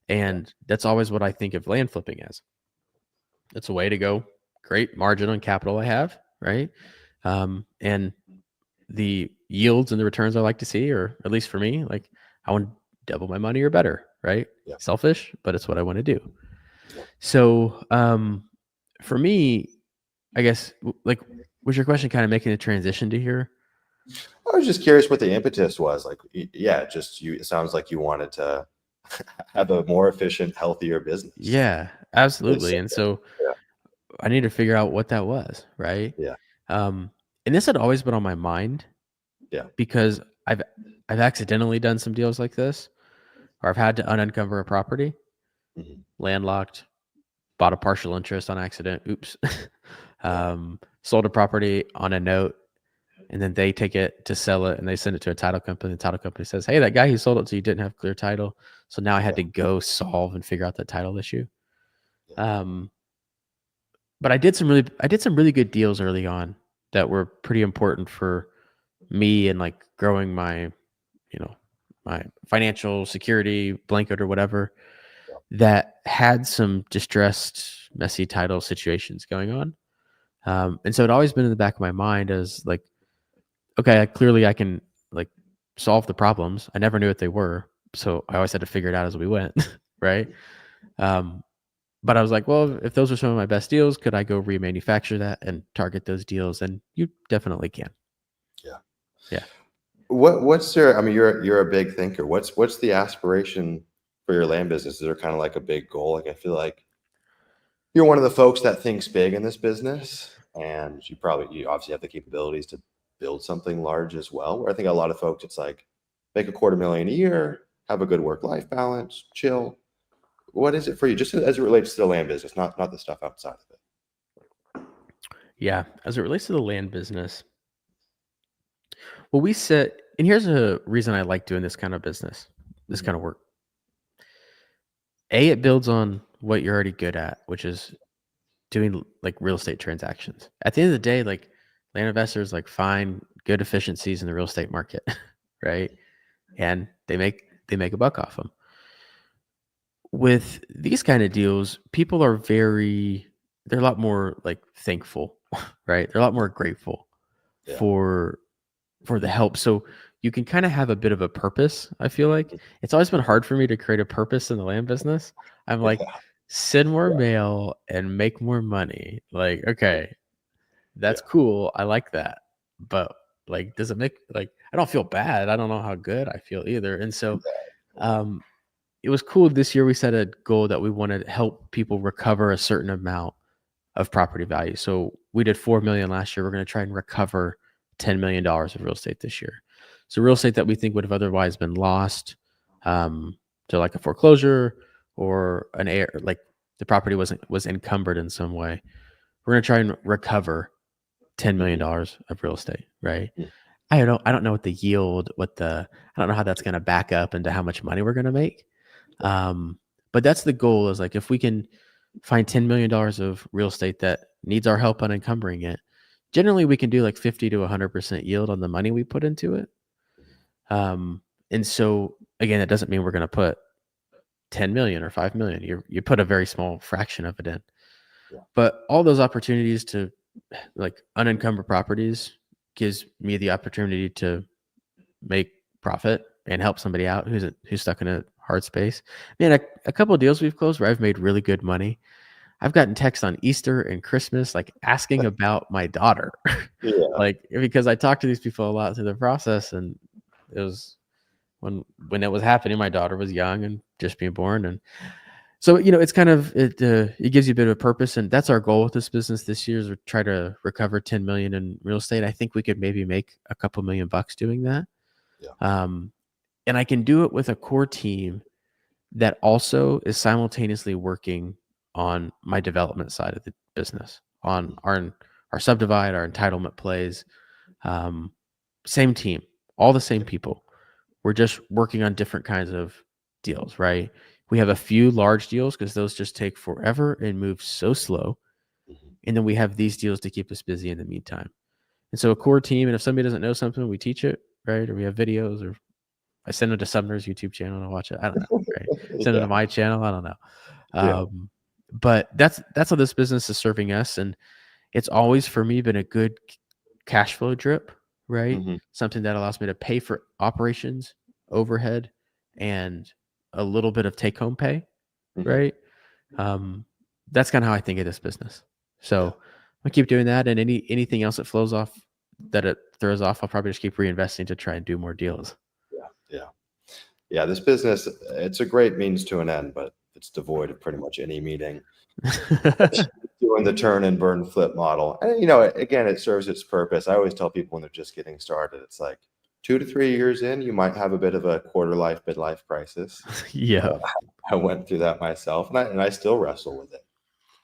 Speaker 2: And that's always what I think of land flipping as. It's a way to go, great margin on capital I have, right? And the yields and the returns I like to see, or at least for me, like, I want to double my money or better, right?
Speaker 1: Yeah.
Speaker 2: Selfish, but it's what I want to do. So for me, I guess, like, was your question kind of making a transition to here?
Speaker 1: I was just curious what the impetus was. Like, yeah, just you. It sounds like you wanted to have a more efficient, healthier business.
Speaker 2: Yeah, absolutely. And so I need to figure out what that was, right?
Speaker 1: Yeah.
Speaker 2: And this had always been on my mind.
Speaker 1: Yeah.
Speaker 2: Because I've accidentally done some deals like this, or I've had to uncover a property, landlocked, bought a partial interest on accident. Oops. Sold a property on a note, and then they take it to sell it and they send it to a title company. The title company says, "Hey, that guy who sold it to you didn't have clear title." So now I had to go solve and figure out the title issue. But I did some really good deals early on that were pretty important for me and like growing my, my financial security blanket or whatever, that had some distressed, messy title situations going on. And so it always been in the back of my mind as like, okay, clearly I can like solve the problems. I never knew what they were. So I always had to figure it out as we went. Right. But I was like, well, if those are some of my best deals, could I go remanufacture that and target those deals? And you definitely can.
Speaker 1: Yeah.
Speaker 2: Yeah.
Speaker 1: What's your? I mean, you're a big thinker. What's the aspiration for your land business? Is there kind of like a big goal? Like, I feel like you're one of the folks that thinks big in this business, and you obviously have the capabilities to build something large as well. Where I think a lot of folks, it's like make $250,000 a year, have a good work-life balance, chill. What is it for you, just as it relates to the land business, not the stuff outside of it?
Speaker 2: Yeah. As it relates to the land business, well, and here's a reason I like doing this kind of business, this kind of work. It builds on what you're already good at, which is doing like real estate transactions. At the end of the day, like, land investors like find good efficiencies in the real estate market, right? And they make a buck off them. With these kind of deals, people are they're a lot more like thankful, right? They're a lot more grateful for the help. So you can kind of have a bit of a purpose. I feel like it's always been hard for me to create a purpose in the land business. I'm like, send more mail and make more money. Like, okay, that's cool. I like that. But like, does it make, like, I don't feel bad. I don't know how good I feel either. And so it was cool this year. We set a goal that we wanted to help people recover a certain amount of property value. So we did 4 million last year. We're going to try and recover $10 million of real estate this year. So real estate that we think would have otherwise been lost to like a foreclosure or an air, like the property was encumbered in some way. We're going to try and recover $10 million of real estate, right?
Speaker 1: Mhm.
Speaker 2: I don't know what the yield, I don't know how that's going to back up into how much money we're going to make. But that's the goal, is like, if we can find $10 million of real estate that needs our help unencumbering it, generally we can do like 50 to 100% yield on the money we put into it. And so again, that doesn't mean we're going to put 10 million or 5 million. You put a very small fraction of it in.
Speaker 1: Yeah.
Speaker 2: But all those opportunities to like unencumber properties gives me the opportunity to make profit and help somebody out who's stuck in a hard space. Man, a couple of deals we've closed where I've made really good money. I've gotten texts on Easter and Christmas, like asking about my daughter,
Speaker 1: Yeah.
Speaker 2: like, because I talked to these people a lot through the process, and it was when it was happening, my daughter was young and just being born, and so it's kind of it gives you a bit of a purpose, and that's our goal with this business this year, is to try to recover 10 million in real estate. I think we could maybe make a couple $1,000,000 doing that.
Speaker 1: Yeah.
Speaker 2: And I can do it with a core team that also is simultaneously working on my development side of the business, on our subdivide, our entitlement plays. Same team, all the same people. We're just working on different kinds of deals, right? We have a few large deals because those just take forever and move so slow.
Speaker 1: Mhm.
Speaker 2: And then we have these deals to keep us busy in the meantime. And so a core team, and if somebody doesn't know something, we teach it, right? Or we have videos, or I send them to Sumner's YouTube channel to watch it. I don't know, right? Send them
Speaker 1: Yeah.
Speaker 2: to my channel. I don't know.
Speaker 1: Yeah.
Speaker 2: But that's how this business is serving us. And it's always, for me, been a good cash flow drip, right?
Speaker 1: Mhm.
Speaker 2: Something that allows me to pay for operations, overhead, and a little bit of take home pay,
Speaker 1: Mhm.
Speaker 2: right? That's kind of how I think of this business.
Speaker 1: Yeah.
Speaker 2: So I keep doing that, and anything else that flows off, that it throws off, I'll probably just keep reinvesting to try and do more deals.
Speaker 1: Yeah. Yeah. Yeah. This business, it's a great means to an end, but it's devoid of pretty much any meaning. Doing the turn and burn flip model. And again, it serves its purpose. I always tell people when they're just getting started, it's like 2 to 3 years in, you might have a bit of a quarter life, midlife crisis.
Speaker 2: Yeah.
Speaker 1: I went through that myself, and I still wrestle with it.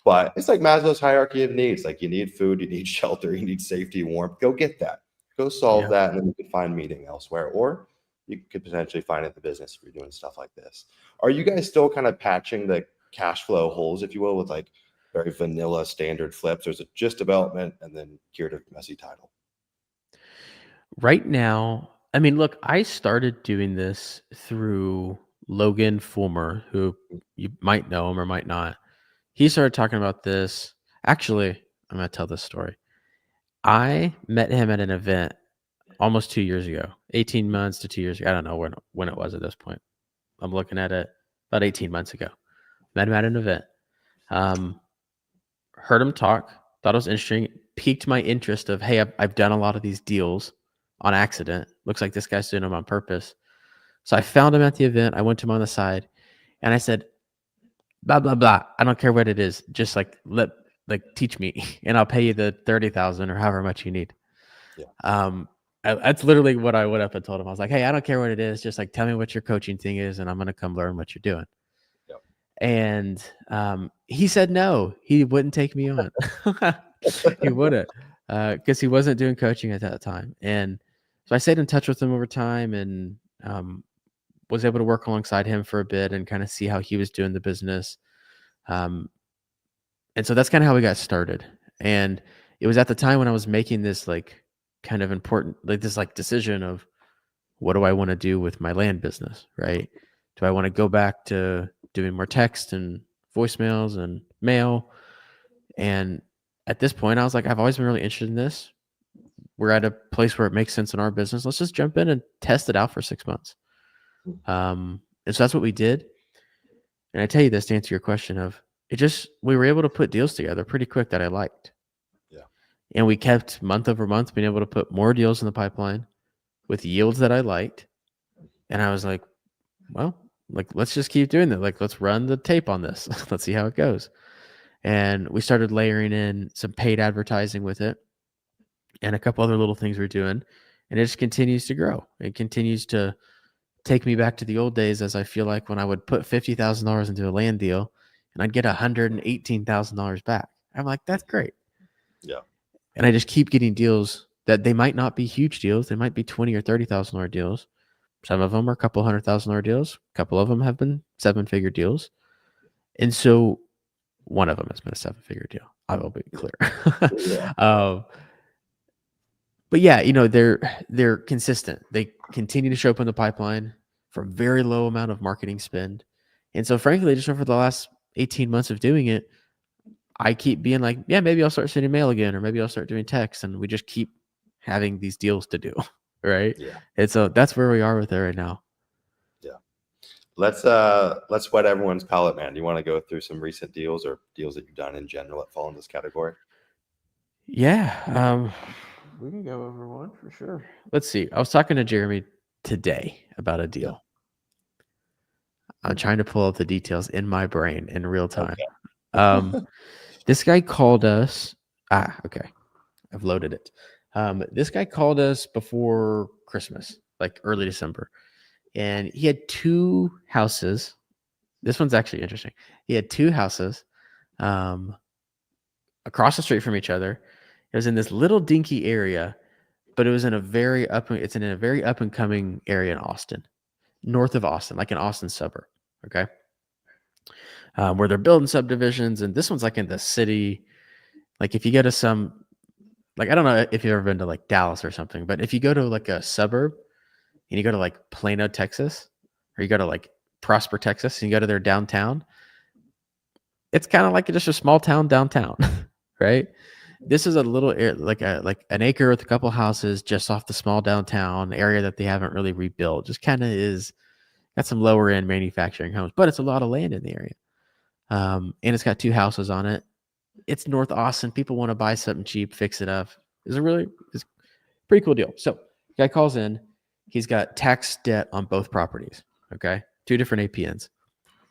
Speaker 1: But it's like Maslow's hierarchy of needs. Like, you need food, you need shelter, you need safety, warmth. Go get that. Go solve
Speaker 2: Yeah.
Speaker 1: that, and then you can find meaning elsewhere. Or you could potentially find it in the business if you're doing stuff like this. Are you guys still kind of patching the cash flow holes, if you will, with like very vanilla standard flips? Or is it just development and then cured of messy title?
Speaker 2: Right now, I mean, look, I started doing this through Logan Fulmer, who you might know him or might not. He started talking about this. Actually, I'm going to tell this story. I met him at an event almost 2 years ago, 18 months to 2 years ago. I don't know when it was at this point. I'm looking at it about 18 months ago. Met him at an event. Um, Heard him talk, thought it was interesting, piqued my interest of, hey, I've done a lot of these deals on accident. Looks like this guy's doing them on purpose. So I found him at the event. I went to him on the side and I said, blah, blah, blah. I don't care what it is. Just teach me and I'll pay you the 30,000 or however much you need.
Speaker 1: Yeah.
Speaker 2: That's literally what I went up and told him. I was like, hey, I don't care what it is. Just like, tell me what your coaching thing is and I'm going to come learn what you're doing.
Speaker 1: Yep.
Speaker 2: And he said no, he wouldn't take me on. He wouldn't, because he wasn't doing coaching at that time. And so I stayed in touch with him over time, and was able to work alongside him for a bit and kind of see how he was doing the business. And so that's kind of how we got started. And it was at the time when I was making this like kind of important, like this like decision of, what do I want to do with my land business, right? Do I want to go back to doing more text and voicemails and mail? And at this point, I was like, I've always been really interested in this. We're at a place where it makes sense in our business. Let's just jump in and test it out for 6 months. And so that's what we did. And I tell you this to answer your question of, we were able to put deals together pretty quick that I liked.
Speaker 1: Yeah.
Speaker 2: And we kept month over month being able to put more deals in the pipeline with yields that I liked. And I was like, well, like, let's just keep doing that. Like, let's run the tape on this. Let's see how it goes. And we started layering in some paid advertising with it and a couple other little things we're doing. And it just continues to grow. It continues to take me back to the old days, as I feel like when I would put $50,000 into a land deal and I'd get $118,000 back. I'm like, that's great.
Speaker 1: Yeah.
Speaker 2: And I just keep getting deals that they might not be huge deals. They might be $20,000 or $30,000 deals. Some of them are a couple $100,000 deals. A couple of them have been 7-figure deals. And so one of them has been a 7-figure deal. I will be clear.
Speaker 1: Yeah.
Speaker 2: But yeah, they're consistent. They continue to show up in the pipeline for a very low amount of marketing spend. And so frankly, just over the last 18 months of doing it, I keep being like, yeah, maybe I'll start sending mail again, or maybe I'll start doing text. And we just keep having these deals to do. Right.
Speaker 1: Yeah.
Speaker 2: And so that's where we are with it right now.
Speaker 1: Yeah. Let's whet everyone's palate, man. You want to go through some recent deals or deals that you've done in general that fall in this category?
Speaker 2: Yeah. We can go over one for sure. Let's see. I was talking to Jeremy today about a deal. I'm trying to pull up the details in my brain in real time.
Speaker 1: Okay.
Speaker 2: This guy called us. Okay. I've loaded it. This guy called us before Christmas, like early December, and he had 2 houses. This one's actually interesting. He had 2 houses across the street from each other. It was in this little dinky area, but it was in a very up and coming area in Austin, north of Austin, like an Austin suburb. Okay. Where they're building subdivisions, and this one's like in the city. Like if you go to some, like I don't know if you've ever been to like Dallas or something, but if you go to like a suburb and you go to like Plano, Texas, or you go to like Prosper, Texas, and you go to their downtown, it's kind of like just a small town downtown, right? This is a little like an acre with a couple houses just off the small downtown area that they haven't really rebuilt. Just kind of is got some lower end manufacturing homes, but it's a lot of land in the area. And it's got 2 houses on it. It's North Austin. People want to buy something cheap, fix it up. It's a pretty cool deal. So guy calls in. He's got tax debt on both properties. Okay. 2 different APNs.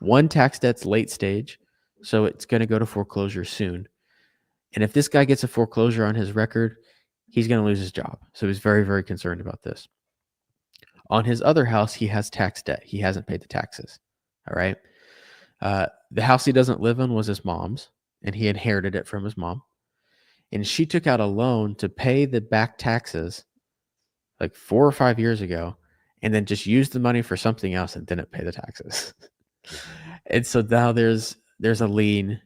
Speaker 2: One tax debt's late stage, so it's going to go to foreclosure soon. And if this guy gets a foreclosure on his record, he's going to lose his job. So he's very, very concerned about this. On his other house, he has tax debt. He hasn't paid the taxes. All right. The house he doesn't live in was his mom's, and he inherited it from his mom. And she took out a loan to pay the back taxes like 4 or 5 years ago, and then just used the money for something else and didn't pay the taxes. And so now there's a lien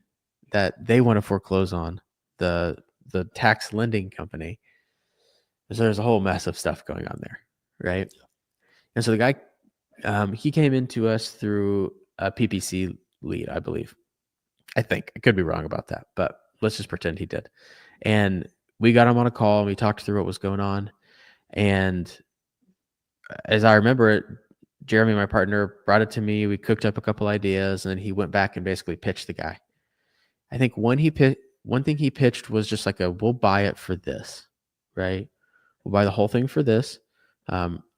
Speaker 2: that they want to foreclose on the tax lending company. So there's a whole mess of stuff going on there, right? And so the guy, he came into us through a PPC lead, I believe. I think I could be wrong about that, but let's just pretend he did. And we got him on a call and we talked through what was going on. And as I remember it, Jeremy, my partner, brought it to me. We cooked up a couple ideas, and then he went back and basically pitched the guy. I think one thing he pitched was just like we'll buy it for this, right? We'll buy the whole thing for this.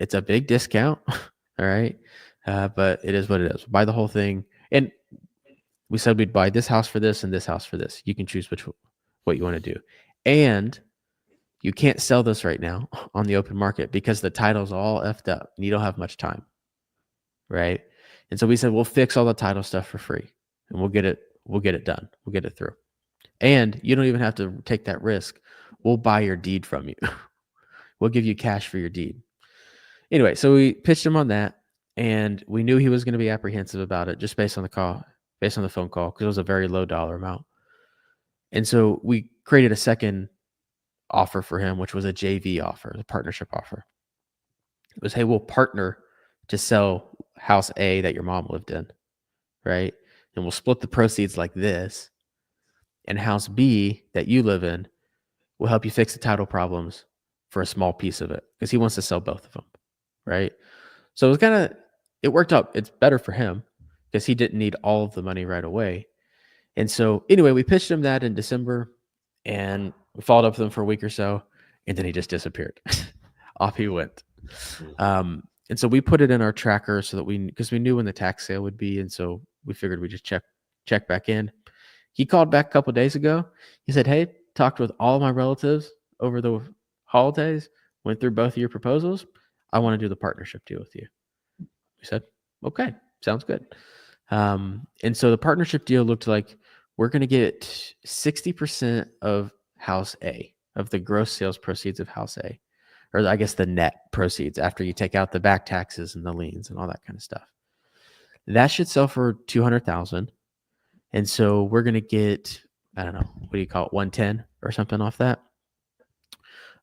Speaker 2: It's a big discount, all right? But it is what it is. We'll buy the whole thing. And we said we'd buy this house for this and this house for this. You can choose what you want to do. And you can't sell this right now on the open market because the title's all effed up and you don't have much time, right? And so we said, we'll fix all the title stuff for free and we'll get it done. We'll get it through. And you don't even have to take that risk. We'll buy your deed from you. We'll give you cash for your deed. Anyway, so we pitched him on that, and we knew he was going to be apprehensive about it just based on the phone call, because it was a very low dollar amount. And so we created a second offer for him, which was a JV offer, the partnership offer. It was, hey, we'll partner to sell house A that your mom lived in, right? And we'll split the proceeds like this. And house B that you live in will help you fix the title problems for a small piece of it, because he wants to sell both of them, right? So it worked out. It's better for him because he didn't need all of the money right away. And so anyway, we pitched him that in December, and we followed up with him for a week or so, and then he just disappeared. Off he went. And And so we put it in our tracker so that because we knew when the tax sale would be. And so we figured we just check back in. He called back a couple of days ago. He said, hey, talked with all of my relatives over the holidays, went through both of your proposals. I want to do the partnership deal with you. We said, okay, sounds good. And so the partnership deal looked like we're going to get 60% of house A, of the gross sales proceeds of house A, or I guess the net proceeds after you take out the back taxes and the liens and all that kind of stuff. That should sell for $200,000. And so we're going to get, I don't know, what do you call it, 110 or something off that.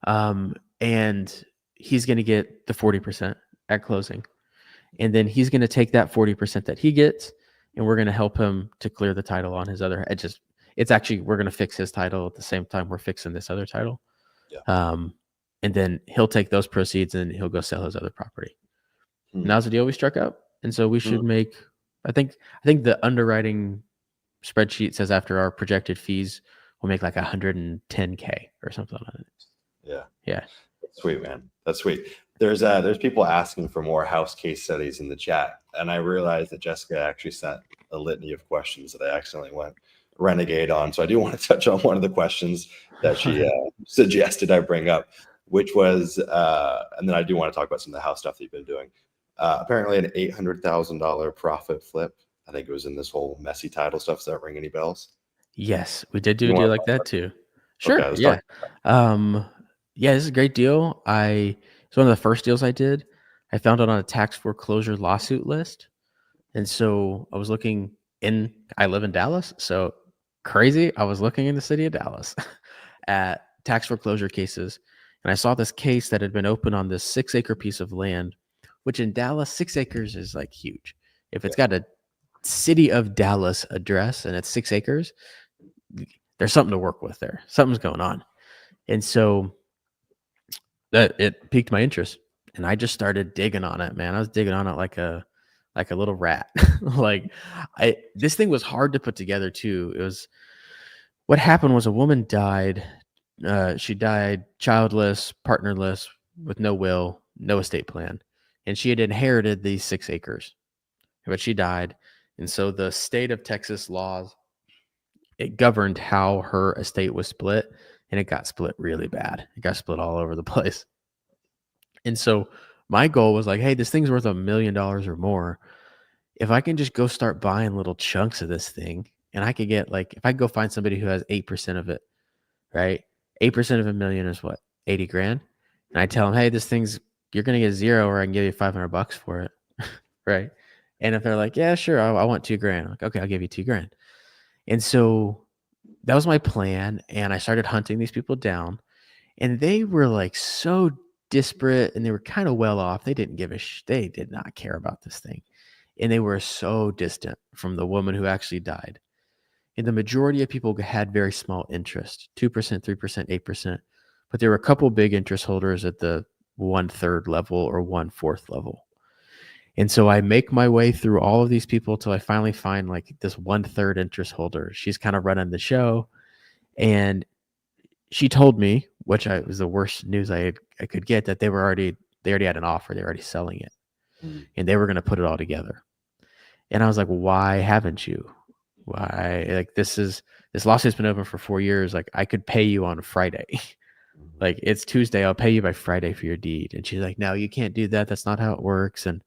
Speaker 2: And he's going to get the 40% at closing. And then he's going to take that 40% that he gets, and we're going to help him to clear the title on his other. It's actually, we're going to fix his title at the same time we're fixing this other title.
Speaker 1: Yeah.
Speaker 2: And then he'll take those proceeds and he'll go sell his other property. And that was the deal we struck up. And so we should make, I think the underwriting spreadsheet says after our projected fees, we'll make like 110K or something on it.
Speaker 1: Yeah.
Speaker 2: Yeah.
Speaker 1: That's sweet, man. That's sweet. There's people asking for more house case studies in the chat. And I realized that Jessica actually sent a litany of questions that I accidentally went renegade on. So I do want to touch on one of the questions that she suggested I bring up, which was, and then I do want to talk about some of the house stuff that you've been doing. Apparently an $800,000 profit flip. I think it was in this whole messy title stuff. Does that ring any bells?
Speaker 2: Yes, we did do a deal like that too. Sure.
Speaker 1: Okay,
Speaker 2: Yeah. Yeah, this is a great deal. It's one of the first deals I did. I found it on a tax foreclosure lawsuit list. And so I was looking I live in Dallas. So crazy. I was looking in the city of Dallas at tax foreclosure cases. And I saw this case that had been open on this 6-acre piece of land, which in Dallas, 6 acres is like huge. If it's got a city of Dallas address and it's 6 acres, there's something to work with there. Something's going on. And so it piqued my interest, and I just started digging on it, man. I was digging on it like a little rat. This thing was hard to put together too. What happened was a woman died. She died childless, partnerless, with no will, no estate plan. And she had inherited these 6 acres, but she died. And so the state of Texas laws, it governed how her estate was split, and it got split really bad. It got split all over the place. And so my goal was like, hey, this thing's worth $1 million or more. If I can just go start buying little chunks of this thing, and I could get if I go find somebody who has 8% of it, right? 8% of $1 million is what? 80 grand. And I tell them, hey, you're going to get 0, or I can give you $500 for it. Right. And if they're like, yeah, sure, I want $2,000. I'm like, okay, I'll give you $2,000. And so that was my plan. And I started hunting these people down, and they were so disparate, and they were kind of well off. They didn't they did not care about this thing. And they were so distant from the woman who actually died. And the majority of people had very small interest, 2%, 3%, 8%. But there were a couple big interest holders at the 1/3 level or 1/4 level. And so I make my way through all of these people till I finally find this 1/3 interest holder. She's kind of running the show. And she told me, which was the worst news I could get, that they already had an offer. They were already selling it. And they were going to put it all together. And I was like, why haven't you? Why? This lawsuit's been open for 4 years. I could pay you on a Friday. It's Tuesday. I'll pay you by Friday for your deed. And she's like, no, you can't do that. That's not how it works. And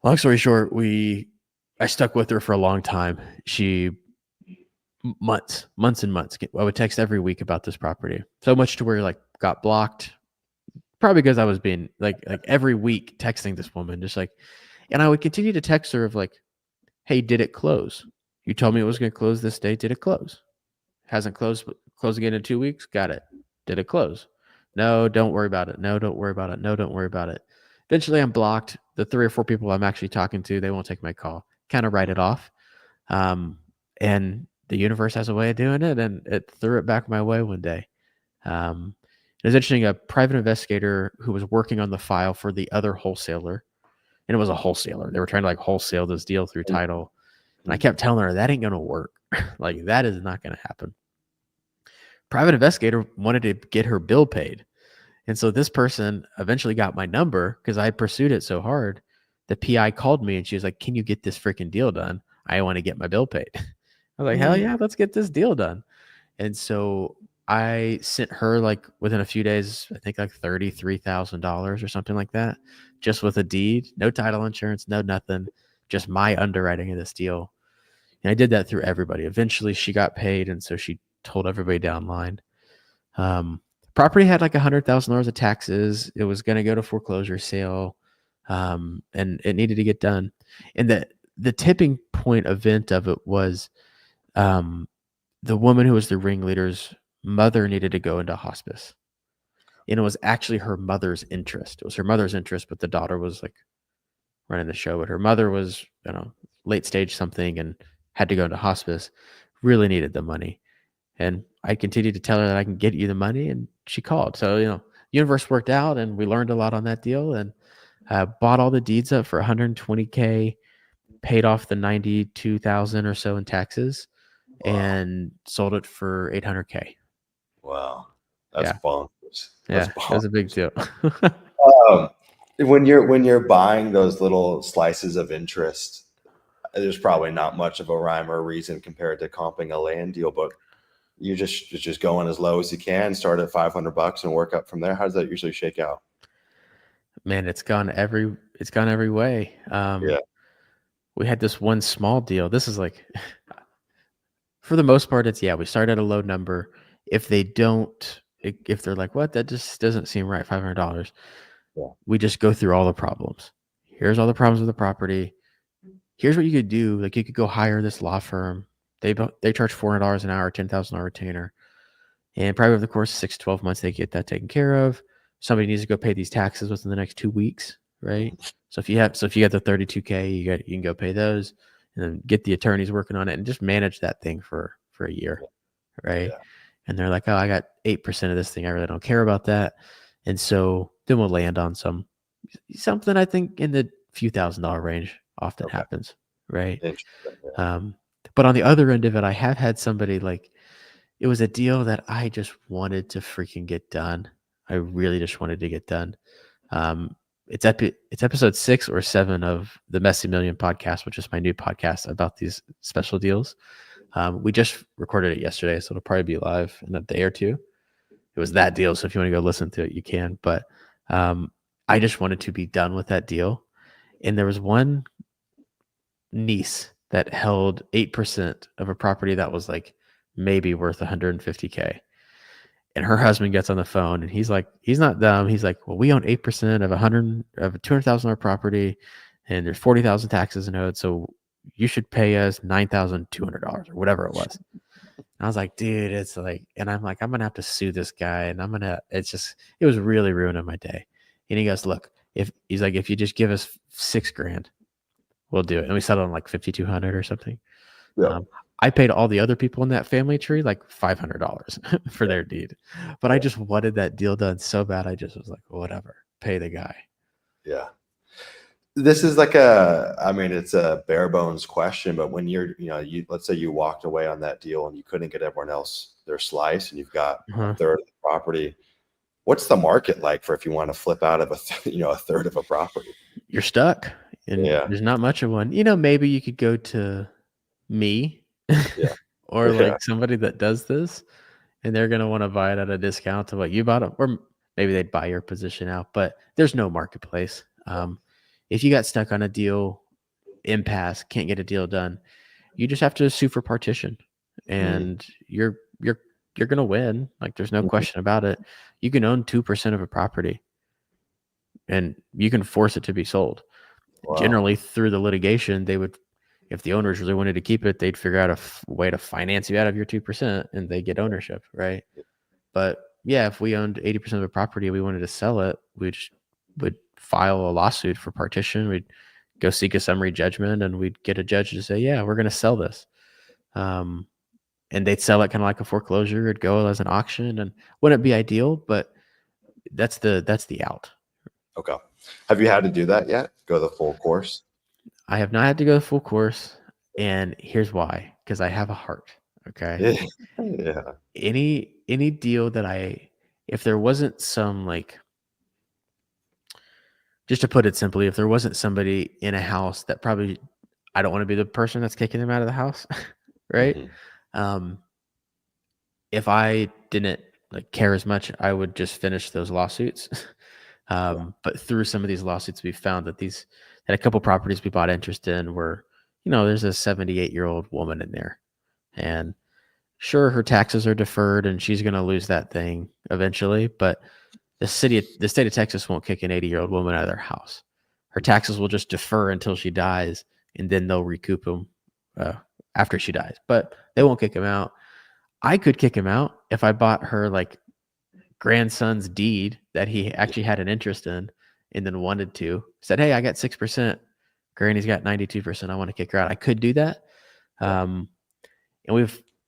Speaker 2: long story short, I stuck with her for a long time. Months and months. I would text every week about this property. So much to where got blocked. Probably because I was being every week texting this woman, and I would continue to text her of hey, did it close? You told me it was going to close this day. Did it close? Hasn't closed. Close again in 2 weeks. Got it. Did it close? No, don't worry about it. No, don't worry about it. No, don't worry about it. Eventually, I'm blocked. The 3 or 4 people I'm actually talking to, they won't take my call. Kind of write it off. And the universe has a way of doing it, and it threw it back my way one day. It was interesting. A private investigator who was working on the file for the other wholesaler, and it was a wholesaler. They were trying to wholesale this deal through title. And I kept telling her, that ain't going to work. That is not going to happen. Private investigator wanted to get her bill paid. And so this person eventually got my number because I pursued it so hard. The PI called me and she was like, "Can you get this freaking deal done? I want to get my bill paid." I was like, "Hell
Speaker 1: Mm.
Speaker 2: yeah, let's get this deal done." And so I sent her, like, within a few days, I think like $33,000 or something like that, just with a deed, no title insurance, no nothing, just my underwriting of this deal. And I did that through everybody. Eventually she got paid. And so she told everybody downline. Property had like $100,000 of taxes. It was going to go to foreclosure sale. And it needed to get done. And the tipping point event of it was, um, the woman who was the ringleader's mother needed to go into hospice. And it was actually her mother's interest. It was her mother's interest, but the daughter was like running the show. But her mother was, late stage something and had to go into hospice, really needed the money. And I continued to tell her that I can get you the money. And she called. So, universe worked out and we learned a lot on that deal and bought all the deeds up for 120K, paid off the 92,000 or so in taxes,
Speaker 1: Wow.
Speaker 2: and sold it for 800K.
Speaker 1: Wow. That's
Speaker 2: Yeah.
Speaker 1: bonkers. That's
Speaker 2: Yeah. It was a big
Speaker 1: bonkers.
Speaker 2: deal.
Speaker 1: Um, when you're buying those little slices of interest, there's probably not much of a rhyme or reason compared to comping a land deal, but you're just going as low as you can, start at $500 and work up from there. How does that usually shake out?
Speaker 2: Man, it's gone every way.
Speaker 1: Yeah.
Speaker 2: We had this one small deal. This is like, for the most part, we start at a low number. If they don't, if they're like, what, that just doesn't seem right, $500,
Speaker 1: Yeah.
Speaker 2: we just go through all the problems. Here's all the problems with the property. Here's what you could do. Like, you could go hire this law firm. They charge $400 an hour, $10,000 retainer. And probably over the course of 6 to 12 months, they get that taken care of. Somebody needs to go pay these taxes within the next 2 weeks, right? So if you got the 32K, you can go pay those, and then get the attorneys working on it and just manage that thing for a year, right?
Speaker 1: Yeah.
Speaker 2: And they're like, "Oh, I got 8% of this thing. I really don't care about that." And so then we'll land on something I think in the few $1,000 range often
Speaker 1: Okay.
Speaker 2: happens, right?
Speaker 1: Interesting. Yeah.
Speaker 2: Um, but on the other end of it, I have had somebody, like, it was a deal that I just wanted to freaking get done. I really just wanted to get done. Um, it's episode 6 or 7 of the Messy Million podcast, which is my new podcast about these special deals. We just recorded it yesterday, so it'll probably be live in a day or two. It was that deal, so if you want to go listen to it, you can. But I just wanted to be done with that deal. And there was one niece that held 8% of a property that was like maybe worth 150K. And her husband gets on the phone and he's like, he's not dumb. He's like, well, we own 8% of a $200,000 property, and there's 40,000 taxes owed. So you should pay us $9,200 or whatever it was. And I was like, dude, it's like, and I'm like, I'm going to have to sue this guy. And it was really ruining my day. And he goes, look, if you just give us 6 grand, we'll do it. And we settled on like 5,200 or something.
Speaker 1: Yeah.
Speaker 2: I paid all the other people in that family tree like $500 for their deed, but I just wanted that deal done so bad. I just was like, whatever, pay the guy.
Speaker 1: Yeah. This is I mean, it's a bare bones question, but when let's say you walked away on that deal and you couldn't get everyone else their slice and you've got a third of the property, what's the market like for if you want to flip out of a third of a property?
Speaker 2: You're stuck and
Speaker 1: Yeah.
Speaker 2: there's not much of one. Maybe you could go to me
Speaker 1: Yeah.
Speaker 2: or
Speaker 1: Yeah.
Speaker 2: like somebody that does this, and they're going to want to buy it at a discount to what you bought it, or maybe they'd buy your position out, but there's no marketplace. If you got stuck on a deal, impasse, can't get a deal done, you just have to sue for partition,
Speaker 1: Mm.
Speaker 2: and you're going to win. Like, there's no
Speaker 1: Mhm.
Speaker 2: question about it. You can own 2% of a property and you can force it to be sold.
Speaker 1: Wow.
Speaker 2: Generally, through the litigation, if the owners really wanted to keep it, they'd figure out a way to finance you out of your 2% and they get ownership, right? But yeah, if we owned 80% of a property and we wanted to sell it, would file a lawsuit for partition. We'd go seek a summary judgment and we'd get a judge to say, yeah, we're going to sell this. And they'd sell it kind of like a foreclosure. It'd go as an auction, and wouldn't be ideal, but that's the out.
Speaker 1: Okay. Have you had to do that yet? Go the full course?
Speaker 2: I have not had to go the full course, and here's why: because I have a heart. Okay,
Speaker 1: Yeah. Yeah.
Speaker 2: any deal that if there wasn't some like, just to put it simply, if there wasn't somebody in a house that probably, I don't want to be the person that's kicking them out of the house, right?
Speaker 1: Mhm.
Speaker 2: Um, if I didn't like care as much, I would just finish those lawsuits.
Speaker 1: Yeah.
Speaker 2: But through some of these lawsuits, we found that that a couple properties we bought interest in were, there's a 78-year-old woman in there, and sure, her taxes are deferred, and she's going to lose that thing eventually. But the state of Texas won't kick an 80-year-old woman out of their house. Her taxes will just defer until she dies, and then they'll recoup them after she dies. But they won't kick him out. I could kick him out if I bought her like grandson's deed that he actually had an interest in, and then wanted to said, "Hey, I got 6%. Granny's got 92%. I want to kick her out." I could do that.
Speaker 1: Yeah.
Speaker 2: And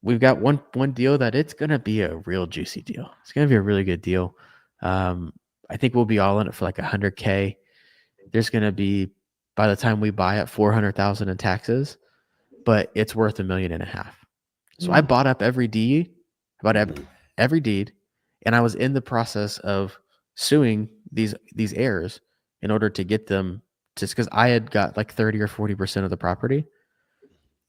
Speaker 2: we've got one deal that it's gonna be a real juicy deal. It's gonna be a really good deal. I think we'll be all in it for like $100K. There's gonna be, by the time we buy it, 400,000 in taxes, but it's worth $1.5 million. So I bought up every deed, about every deed, and I was in the process of suing these heirs in order to get them, just because I had got like 30 or 40% of the property,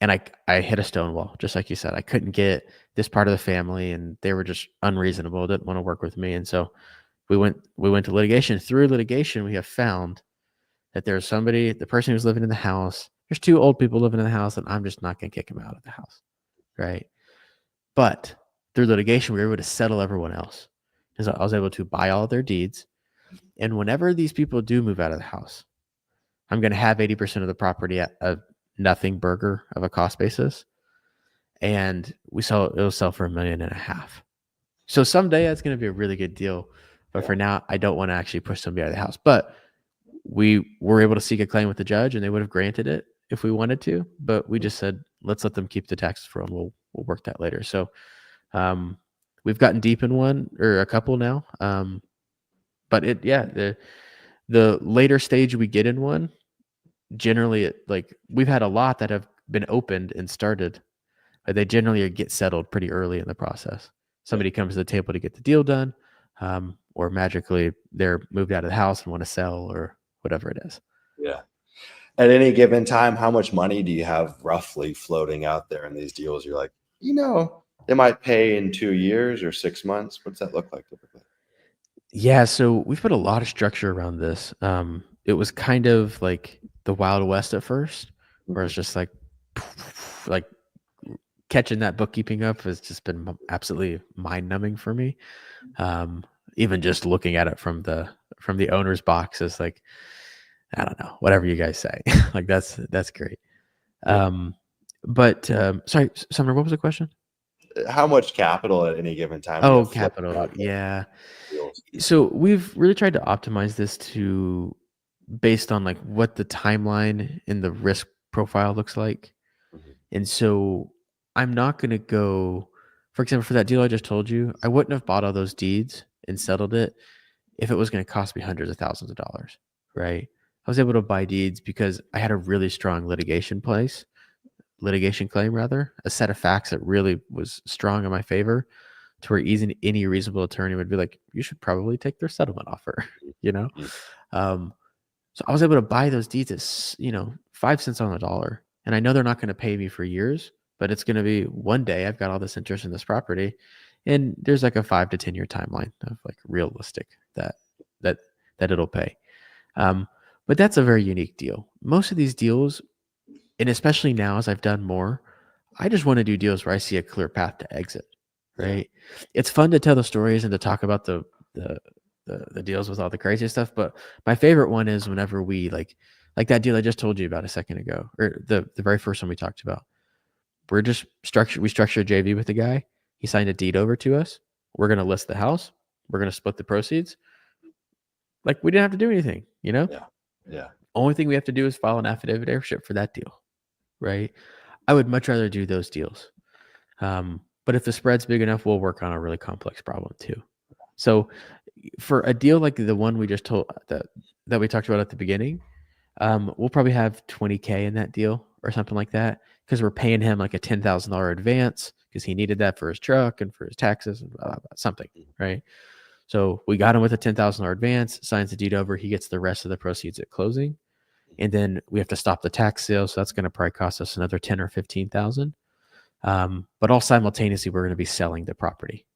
Speaker 2: and I hit a stone wall, just like you said. I couldn't get this part of the family, and they were just unreasonable, didn't want to work with me, and so we went to litigation. Through litigation, we have found that there's somebody, the person who's living in the house. There's two old people living in the house, and I'm just not going to kick them out of the house, right? But through litigation, we were able to settle everyone else. And so I was able to buy all of their deeds. And whenever these people do move out of the house, I'm going to have 80% of the property at a nothing burger of a cost basis. And it'll sell for $1.5 million. So someday that's going to be a really good deal. But for now, I don't want to actually push somebody out of the house. But we were able to seek a claim with the judge, and they would have granted it if we wanted to. But we just said, let's let them keep the taxes for them. We'll work that later. So we've gotten deep in one or a couple now. But the later stage we get in one, generally like we've had a lot that have been opened and started, but they generally get settled pretty early in the process. Somebody comes to the table to get the deal done, or magically they're moved out of the house and want to sell or whatever it is.
Speaker 1: Yeah. At any given time, how much money do you have roughly floating out there in these deals? You're like, they might pay in 2 years or 6 months. What's that look like typically?
Speaker 2: Yeah, so we've put a lot of structure around this. It was kind of like the Wild West at first, where it's just like catching that bookkeeping up has just been absolutely mind numbing for me. Even just looking at it from the owner's box is like, I don't know, whatever you guys say. Like that's great.
Speaker 1: Yeah.
Speaker 2: Sorry, Sumner, what was the question?
Speaker 1: How much capital at any given time?
Speaker 2: Oh, capital. Yeah.
Speaker 1: Deals?
Speaker 2: So we've really tried to optimize this based on like what the timeline and the risk profile looks like.
Speaker 1: Mhm.
Speaker 2: And so I'm not going to go, for example, for that deal I just told you, I wouldn't have bought all those deeds and settled it if it was going to cost me hundreds of thousands of dollars, right? I was able to buy deeds because I had a really strong litigation claim rather, a set of facts that really was strong in my favor, to where any reasonable attorney would be like, you should probably take their settlement offer, you know?
Speaker 1: Mhm.
Speaker 2: So I was able to buy those deeds at, 5 cents on the dollar. And I know they're not going to pay me for years, but it's going to be one day I've got all this interest in this property. And there's like a 5 to 10 year timeline of like realistic that it'll pay. But that's a very unique deal. Most of these deals, and especially now as I've done more, I just want to do deals where I see a clear path to exit,
Speaker 1: Yeah.
Speaker 2: right? It's fun to tell the stories and to talk about the deals with all the crazy stuff, but my favorite one is whenever we like that deal I just told you about a second ago, or the very first one we talked about. We structured a JV with the guy. He signed a deed over to us. We're going to list the house. We're going to split the proceeds. Like we didn't have to do anything,
Speaker 1: Yeah. Yeah.
Speaker 2: Only thing we have to do is file an affidavit of ownership for that deal, right? I would much rather do those deals. But if the spread's big enough, we'll work on a really complex problem too. So for a deal like the one we just told that we talked about at the beginning, we'll probably have $20K in that deal or something like that, because we're paying him like a $10,000 advance because he needed that for his truck and for his taxes and blah, blah, blah, something, right? So we got him with a $10,000 advance, signs the deed over. He gets the rest of the proceeds at closing. And then we have to stop the tax sale. So that's going to probably cost us another 10 or 15,000. But all simultaneously, we're going to be selling the property.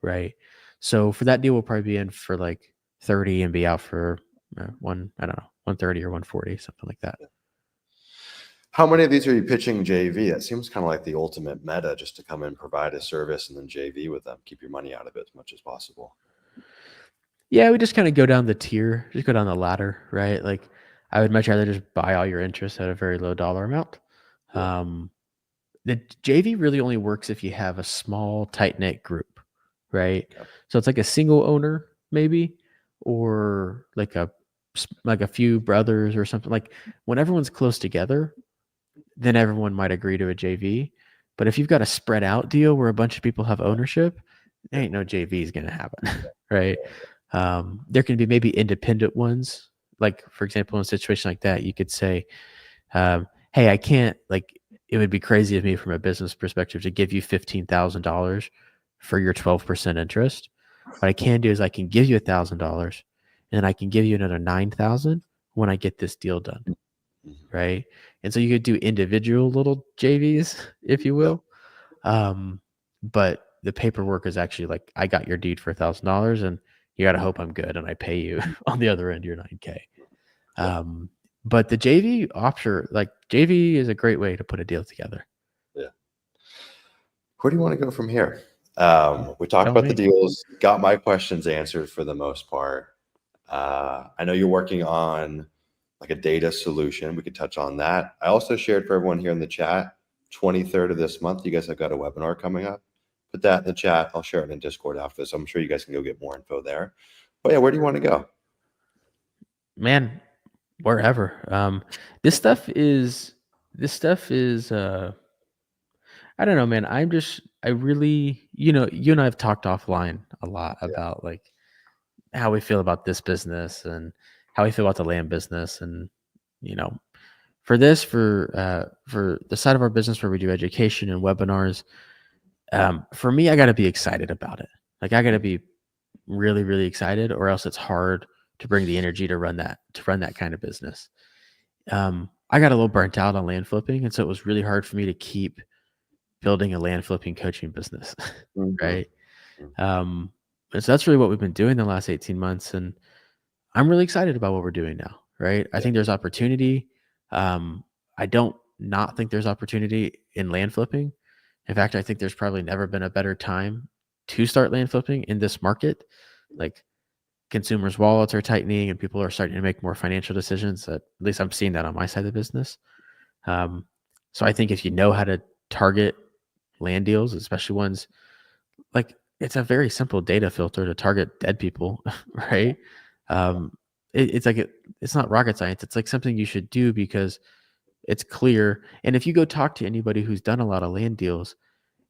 Speaker 2: Right. So for that deal, we'll probably be in for like 30 and be out for I don't know, 130 or 140, something like that.
Speaker 1: How many of these are you pitching JV? It seems kind of like the ultimate meta, just to come in, provide a service, and then JV with them, keep your money out of it as much as possible.
Speaker 2: Yeah, we just kind of go down the tier, just go down the ladder, right? Like I would much rather just buy all your interest at a very low dollar amount.
Speaker 1: Yeah.
Speaker 2: The JV really only works if you have a small, tight knit group, right?
Speaker 1: Okay.
Speaker 2: So it's like a single owner, maybe, or like a few brothers or something. Like when everyone's close together, then everyone might agree to a JV. But if you've got a spread out deal where a bunch of people have ownership, there ain't no JV is going to happen, right? There can be maybe independent ones. Like, for example, in a situation like that, you could say, hey, I can't, like, it would be crazy of me from a business perspective to give you $15,000 for your 12% interest. What I can do is I can give you $1,000 and then I can give you another 9,000 when I get this deal done. Right. And so you could do individual little JVs, if you will. But the paperwork is actually like, I got your deed for $1,000 and you got to hope I'm good. And I pay you on the other end, your 9K. But the JV option, like JV is a great way to put a deal together.
Speaker 1: Yeah. Where do you want to go from here? We talked
Speaker 2: Tell
Speaker 1: about
Speaker 2: me.
Speaker 1: the deals, got my questions answered for the most part. I know you're working on like a data solution. We could touch on that. I also shared for everyone here in the chat, 23rd of this month, you guys have got a webinar coming up. Put that in the chat. I'll share it in Discord after this. I'm sure you guys can go get more info there. But yeah, where do you want to go?
Speaker 2: Man, wherever. This stuff is I don't know, man. I really, you and I have talked offline a lot
Speaker 1: Yeah.
Speaker 2: about like how we feel about this business and how we feel about the land business. And, you know, for the side of our business where we do education and webinars, for me, I got to be excited about it. Like I got to be really, really excited, or else it's hard to bring the energy to run that kind of business. I got a little burnt out on land flipping, and so it was really hard for me to keep building a land flipping coaching business, right? And so that's really what we've been doing the last 18 months, and I'm really excited about what we're doing now, right? I think there's opportunity. I don't not think there's opportunity in land flipping. In fact, I think there's probably never been a better time to start land flipping in this market. Like consumers' wallets are tightening and people are starting to make more financial decisions. At least I'm seeing that on my side of the business. So I think if you know how to target land deals, especially ones like it's a very simple data filter to target dead people, right? It's not rocket science. It's like something you should do because it's clear. And if you go talk to anybody who's done a lot of land deals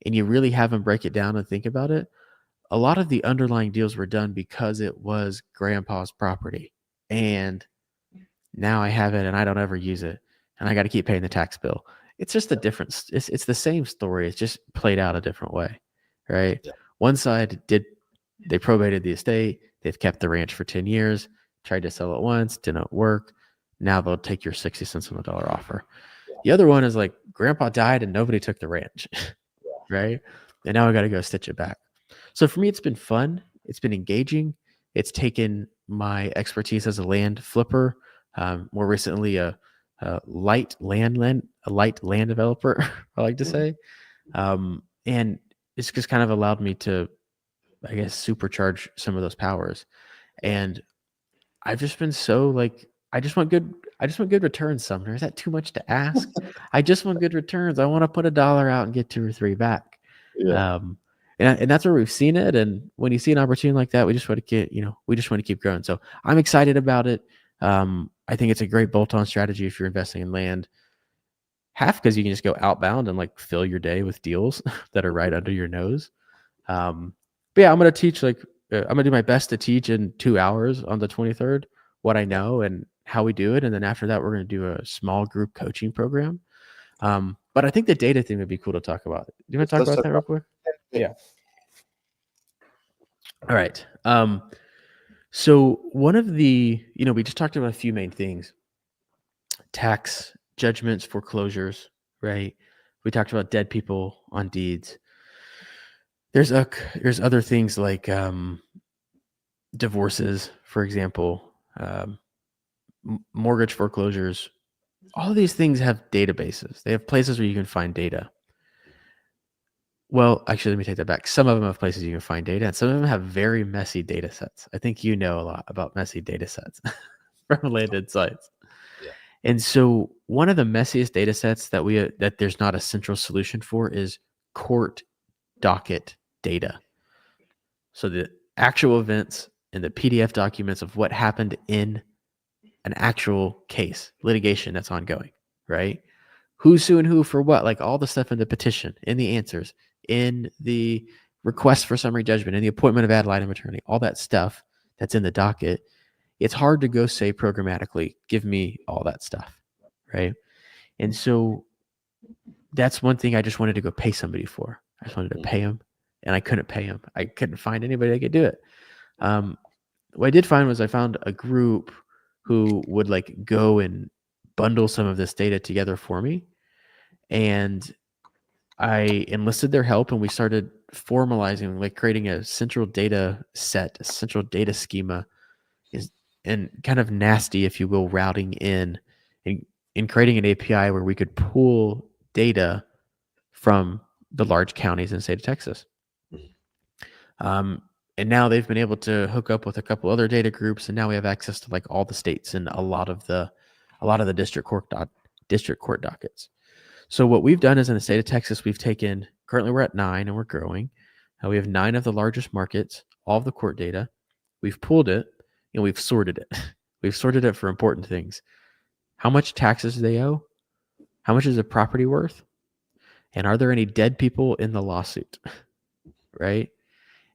Speaker 2: and you really have them break it down and think about it, a lot of the underlying deals were done because it was grandpa's property. And now I have it and I don't ever use it. And I got to keep paying the tax bill. It's just a difference. It's the same story. It's just played out a different way. Right.
Speaker 1: Yeah.
Speaker 2: One side they probated the estate. They've kept the ranch for 10 years, tried to sell it once, didn't work. Now they'll take your 60 cents on the dollar offer. The other one is like grandpa died and nobody took the ranch. Right. And now I got to go stitch it back. So for me, it's been fun. It's been engaging. It's taken my expertise as a land flipper, more recently a light land developer, I like to say, and it's just kind of allowed me to, I guess, supercharge some of those powers. And I've just been so like, I just want good returns, Sumner. Is that too much to ask? I just want good returns. I want to put $1 out and get 2 or 3 back.
Speaker 1: Yeah.
Speaker 2: And that's where we've seen it. And when you see an opportunity like that, we just want to keep growing. So I'm excited about it. I think it's a great bolt-on strategy if you're investing in land. Half because you can just go outbound and like fill your day with deals that are right under your nose. But yeah, I'm gonna teach I'm gonna do my best to teach in 2 hours on the 23rd what I know and how we do it, and then after that, we're gonna do a small group coaching program. But I think the data thing would be cool to talk about. Do you want to talk about that real quick?
Speaker 1: Yeah.
Speaker 2: All right. So one of the, we just talked about a few main things: tax judgments, foreclosures, right? We talked about dead people on deeds. There's other things like divorces, for example, mortgage foreclosures. All of these things have databases. They have places where you can find data. Well, actually, let me take that back. Some of them have places you can find data, and some of them have very messy data sets. I think you know a lot about messy data sets from landed sites.
Speaker 1: Yeah.
Speaker 2: And so one of the messiest data sets that there's not a central solution for is court docket data. So the actual events and the PDF documents of what happened in an actual case, litigation that's ongoing, right? Who's suing who for what, like all the stuff in the petition, in the answers, in the request for summary judgment, in the appointment of ad litem attorney, all that stuff that's in the docket. It's hard to go say programmatically, give me all that stuff, right? And so that's one thing I just wanted to go pay somebody for. I just wanted to pay him, and I couldn't pay him. I couldn't find anybody that could do it. What I did find was I found a group who would like go and bundle some of this data together for me. And I enlisted their help, and we started formalizing, like creating a central data set, a central data schema, and kind of nasty, if you will, routing in and creating an API where we could pull data from the large counties in the state of Texas. And now they've been able to hook up with a couple other data groups, and now we have access to like all the states and a lot of the district court dockets. So what we've done is in the state of Texas, currently we're at 9 and we're growing. We have 9 of the largest markets, all of the court data. We've pulled it and we've sorted it. We've sorted it for important things. How much taxes do they owe? How much is the property worth? And are there any dead people in the lawsuit? Right?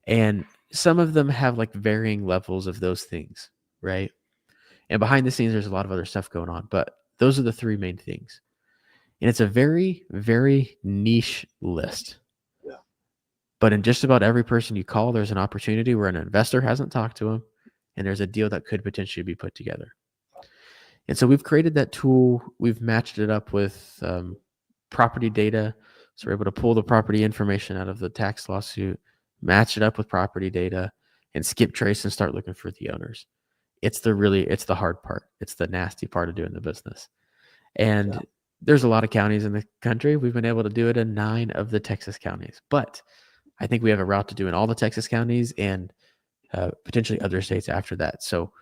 Speaker 2: And some of them have like varying levels of those things, right? And behind the scenes, there's a lot of other stuff going on, but those are the 3 main things. And it's a very, very niche list.
Speaker 1: Yeah.
Speaker 2: But in just about every person you call, there's an opportunity where an investor hasn't talked to them, and there's a deal that could potentially be put together. And so we've created that tool. We've matched it up with property data. So we're able to pull the property information out of the tax lawsuit, match it up with property data, and skip trace and start looking for the owners. It's the hard part. It's the nasty part of doing the business. And there's a lot of counties in the country. We've been able to do it in 9 of the Texas counties, but I think we have a route to do in all the Texas counties and potentially other states after that. So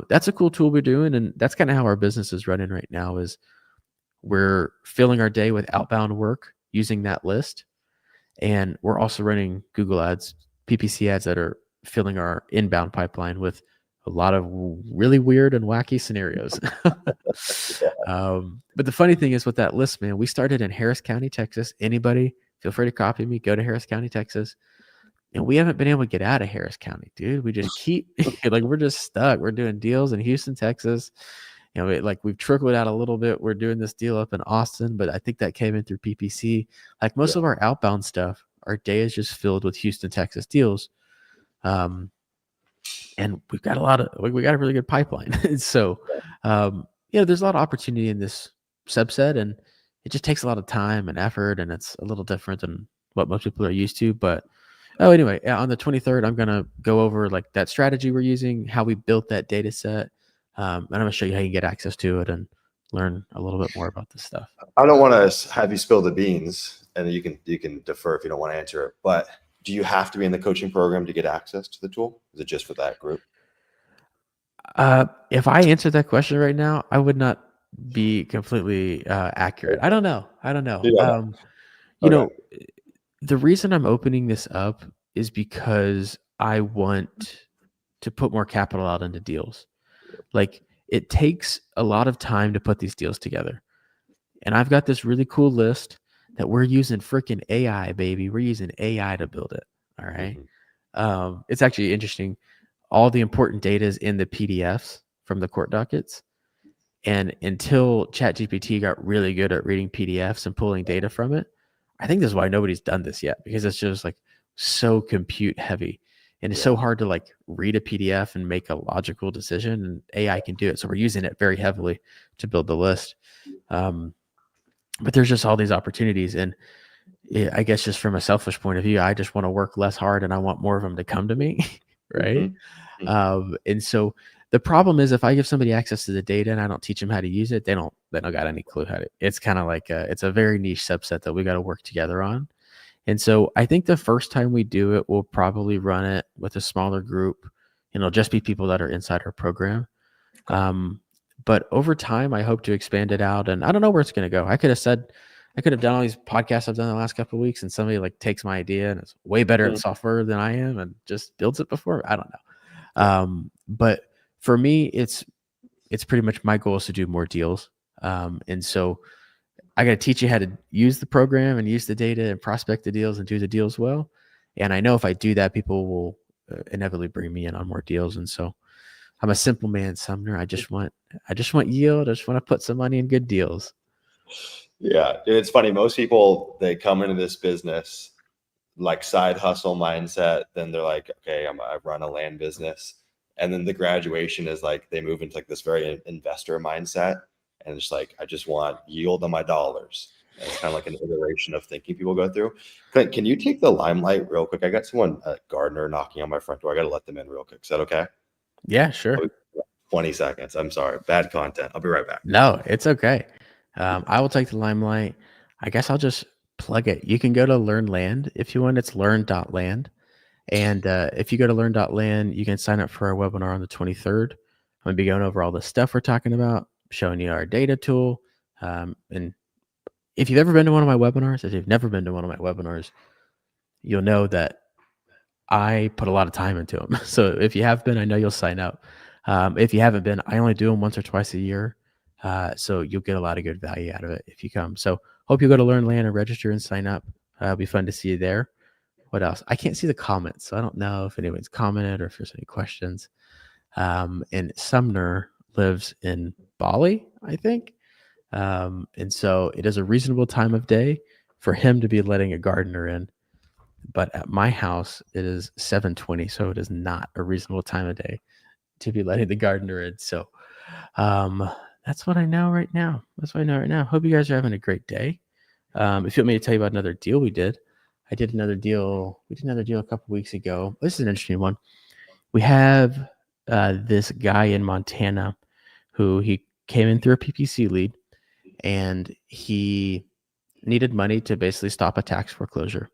Speaker 2: that's a cool tool we're doing. And that's kind of how our business is running right now. Is we're filling our day with outbound work using that list. And we're also running Google ads, PPC ads that are filling our inbound pipeline with a lot of really weird and wacky scenarios. But the funny thing is with that list, man, we started in Harris County, Texas. Anybody, feel free to copy me, go to Harris County, Texas. And we haven't been able to get out of Harris County, dude. We just keep like, we're just stuck. We're doing deals in Houston, Texas. We've trickled out a little bit. We're doing this deal up in Austin, but I think that came in through PPC. Like most of our outbound stuff, our day is just filled with Houston, Texas deals. And we've got we got a really good pipeline. So, there's a lot of opportunity in this subset, and it just takes a lot of time and effort, and it's a little different than what most people are used to. But anyway, on the 23rd, I'm going to go over like that strategy we're using, how we built that data set. And I'm going to show you how you can get access to it and learn a little bit more about this stuff.
Speaker 1: I don't want to have you spill the beans, and you can defer if you don't want to answer it, but do you have to be in the coaching program to get access to the tool? Is it just for that group?
Speaker 2: If I answered that question right now, I would not be completely accurate. I don't know.
Speaker 1: Yeah.
Speaker 2: The reason I'm opening this up is because I want to put more capital out into deals. Like, it takes a lot of time to put these deals together. And I've got this really cool list that we're using freaking AI, baby. We're using AI to build it. All right. It's actually interesting. All the important data is in the PDFs from the court dockets. And until ChatGPT got really good at reading PDFs and pulling data from it, I think this is why nobody's done this yet, because it's just like so compute heavy. And it's
Speaker 1: Yeah.
Speaker 2: so hard to like read a PDF and make a logical decision, and AI can do it. So we're using it very heavily to build the list. Um, but there's just all these opportunities. And I guess just from a selfish point of view, I just want to work less hard and I want more of them to come to me. Right.
Speaker 1: Mhm. Mhm.
Speaker 2: And so the problem is if I give somebody access to the data and I don't teach them how to use it, they don't got any clue how to. It's kind of like it's a very niche subset that we got to work together on. And so I think the first time we do it, we'll probably run it with a smaller group. And it'll just be people that are inside our program.
Speaker 1: Okay.
Speaker 2: But over time, I hope to expand it out. And I don't know where it's going to go. I could have done all these podcasts I've done the last couple of weeks, and somebody like takes my idea and is way better at
Speaker 1: Mhm.
Speaker 2: software than I am and just builds it before. I don't know.
Speaker 1: Yeah.
Speaker 2: But for me, it's pretty much my goal is to do more deals. And so I got to teach you how to use the program and use the data and prospect the deals and do the deals well. And I know if I do that, people will inevitably bring me in on more deals. And so I'm a simple man, Sumner. I just want yield. I just want to put some money in good deals.
Speaker 1: Yeah. Dude, it's funny. Most people, they come into this business like side hustle mindset. Then they're like, okay, I run a land business. And then the graduation is like they move into like this very investor mindset. And it's like, I just want yield on my dollars. And it's kind of like an iteration of thinking people go through. Clint, can you take the limelight real quick? I got someone, a gardener, knocking on my front door. I got to let them in real quick. Is that okay?
Speaker 2: Yeah,
Speaker 1: I'll
Speaker 2: sure.
Speaker 1: be 20 seconds. I'm sorry. Bad content. I'll be right back.
Speaker 2: No, it's okay. I will take the limelight. I guess I'll just plug it. You can go to Learn Land if you want. It's learn.land. And if you go to learn.land, you can sign up for our webinar on the 23rd. I'm going to be going over all the stuff we're talking about, showing you our data tool. And if you've ever been to one of my webinars, if you've never been to one of my webinars, you'll know that I put a lot of time into them. So if you have been, I know you'll sign up. If you haven't been, I only do them once or twice a year. So you'll get a lot of good value out of it if you come. So hope you go to Learn Land and register and sign up. It'll be fun to see you there. What else? I can't see the comments, so I don't know if anyone's commented or if there's any questions. And Sumner lives in Bali, I think. And so it is a reasonable time of day for him to be letting a gardener in. But at my house, it is 7:20, so it is not a reasonable time of day to be letting the gardener in. So um, that's what I know right now. That's what I know right now. Hope you guys are having a great day. If you want me to tell you about another deal we did, I did another deal. We did another deal a couple weeks ago. This is an interesting one. We have this guy in Montana who he came in through a PPC lead, and he needed money to basically stop a tax foreclosure.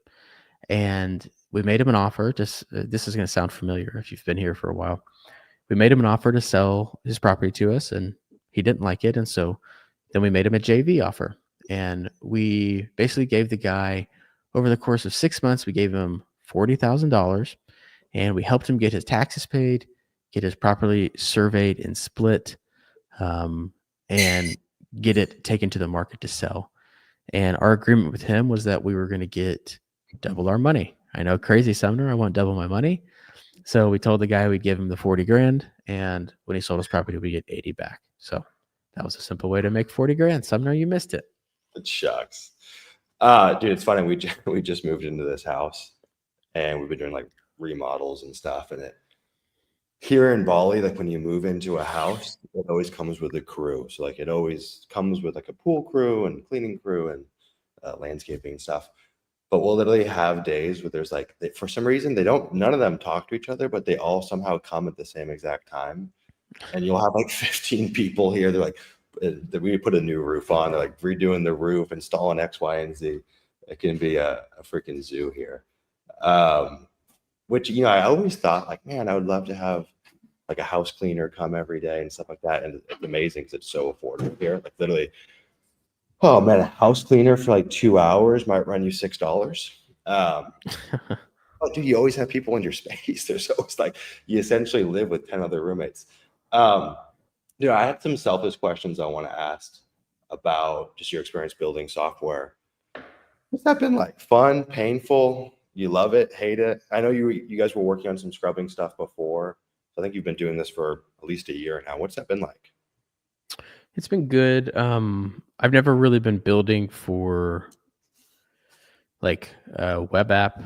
Speaker 2: And we made him an offer. Just this is going to sound familiar if you've been here for a while. We made him an offer to sell his property to us, and he didn't like it. And so then we made him a JV offer. And we basically gave the guy, over the course of 6 months, we gave him $40,000, and we helped him get his taxes paid, get his properly surveyed and split, um, and get it taken to the market to sell. And our agreement with him was that we were going to get double our money. I know, crazy, Sumner. I want double my money. So we told the guy we'd give him the 40 grand, and when he sold his property, we get 80 back. So that was a simple way to make 40 grand. Sumner, you missed it.
Speaker 1: It shucks. Dude, it's funny. We just moved into this house and we've been doing like remodels and stuff. And it here in Bali, like when you move into a house, it always comes with a crew. So like it always comes with like a pool crew and cleaning crew and landscaping and stuff. But we'll literally have days where there's like for some reason none of them talk to each other, but they all somehow come at the same exact time. And you'll have like 15 people here. They're like, we put a new roof on. They're like redoing the roof, installing X, Y, and Z. It can be a freaking zoo here. Which, I always thought like, man, I would love to have like a house cleaner come every day and stuff like that. And it's amazing because it's so affordable here. Like literally, oh man, a house cleaner for like 2 hours might run you $6. Oh, dude, you always have people in your space. There's always like you essentially live with 10 other roommates. Um, I had some selfish questions I want to ask about just your experience building software. What's that been like? Fun, painful? You love it, hate it? I know you guys were working on some scrubbing stuff before. I think you've been doing this for at least a year now. What's that been like?
Speaker 2: It's been good. I've never really been building for like a web app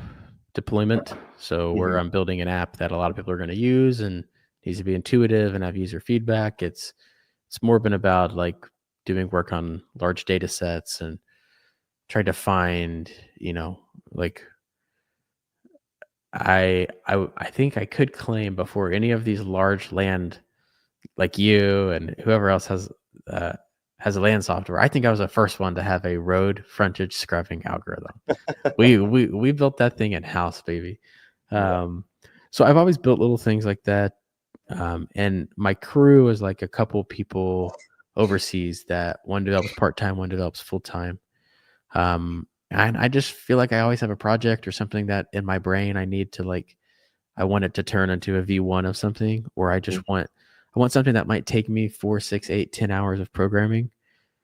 Speaker 2: deployment. So where
Speaker 1: Mhm.
Speaker 2: I'm building an app that a lot of people are going to use and needs to be intuitive and have user feedback. It's more been about like doing work on large data sets and trying to find, like I think I could claim before any of these large land like you and whoever else uh, has a land software. I think I was the first one to have a road frontage scrubbing algorithm. We built that thing in house, baby.
Speaker 1: Yeah.
Speaker 2: Um, so I've always built little things like that, and my crew is like a couple people overseas that one develops part time, one develops full time. And I just feel like I always have a project or something that in my brain I need to like I want it to turn into a V1 of something, or
Speaker 1: Mhm.
Speaker 2: I want something that might take me 4, 6, 8, 10 hours of programming.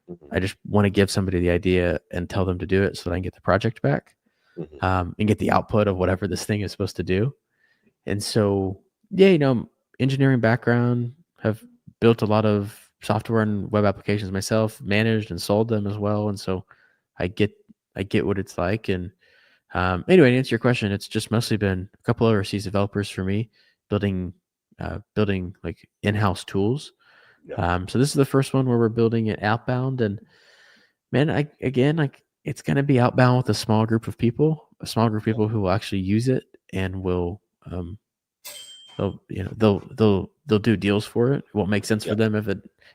Speaker 1: Mhm.
Speaker 2: I just want to give somebody the idea and tell them to do it so that I can get the project back,
Speaker 1: Mhm.
Speaker 2: and get the output of whatever this thing is supposed to do. And so, yeah, engineering background, have built a lot of software and web applications myself, managed and sold them as well. And so I get I get what it's like. And anyway, to answer your question, it's just mostly been a couple overseas developers for me building building like in-house tools.
Speaker 1: Yeah.
Speaker 2: So this is the first one where we're building it outbound, and man, I again like it's gonna be outbound with a small group of people who will actually use it and will they'll do deals for it. It won't make sense
Speaker 1: Yeah.
Speaker 2: for them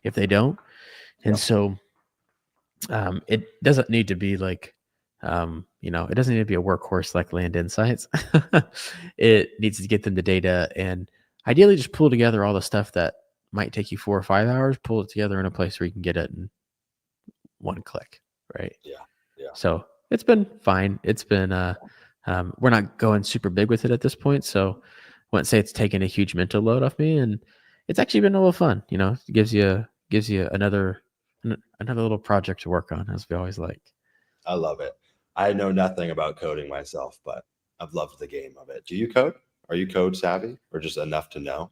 Speaker 2: if they don't. And
Speaker 1: Yeah.
Speaker 2: so it doesn't need to be like, it doesn't need to be a workhorse like Land Insights. It needs to get them the data and ideally just pull together all the stuff that might take you 4 or 5 hours, pull it together in a place where you can get it in one click, right?
Speaker 1: Yeah. Yeah.
Speaker 2: So it's been fine. It's been, we're not going super big with it at this point. So I wouldn't say it's taken a huge mental load off me. And it's actually been a little fun. It gives you another little project to work on, as we always like.
Speaker 1: I love it. I know nothing about coding myself, but I've loved the game of it. Do you code? Are you code savvy or just enough to know?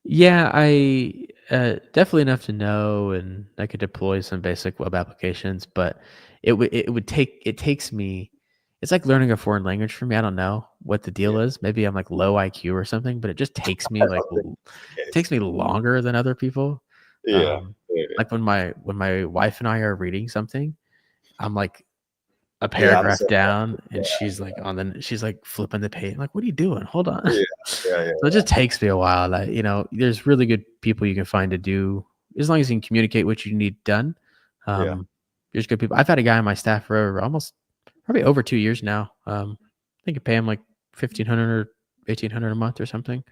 Speaker 2: Yeah, I definitely enough to know, and I could deploy some basic web applications, but it takes me. It's like learning a foreign language for me. I don't know what the
Speaker 1: Yeah.
Speaker 2: deal is. Maybe I'm like low IQ or something, but it just takes
Speaker 1: I
Speaker 2: me like
Speaker 1: don't think it's the
Speaker 2: takes
Speaker 1: case.
Speaker 2: me longer than other people.
Speaker 1: Yeah.
Speaker 2: Um,
Speaker 1: Yeah.
Speaker 2: like when my wife and I are reading something, I'm like a
Speaker 1: Yeah. I'm
Speaker 2: paragraph
Speaker 1: so
Speaker 2: down, and she's like flipping the page. I'm like, what are you doing? Hold on.
Speaker 1: yeah. Yeah.
Speaker 2: So it
Speaker 1: Yeah.
Speaker 2: just takes me a while. Like, there's really good people you can find to do as long as you can communicate what you need done.
Speaker 1: Yeah.
Speaker 2: Um, there's good people. I've had a guy on my staff for almost probably over 2 years now. I think I pay him like 1,500 or 1,800 a month or something.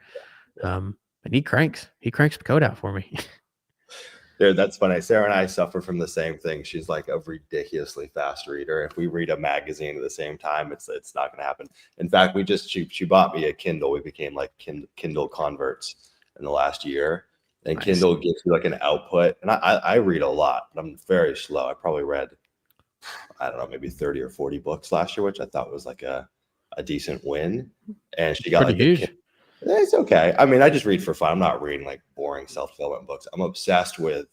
Speaker 1: Yeah.
Speaker 2: And he cranks the code out for me.
Speaker 1: Dude, that's funny. Sarah and I suffer from the same thing. She's like a ridiculously fast reader. If we read a magazine at the same time, it's not going to happen. In fact, she bought me a Kindle. We became like Kindle converts in the last year. And
Speaker 2: Nice.
Speaker 1: Kindle gives you like an output. And I read a lot, but I'm very slow. I probably read, I don't know, maybe 30 or 40 books last year, which I thought was like a decent win. And she
Speaker 2: It's
Speaker 1: got
Speaker 2: pretty
Speaker 1: like the
Speaker 2: huge.
Speaker 1: Kindle. It's okay. I mean, I just read for fun. I'm not reading like boring self-development books. I'm obsessed with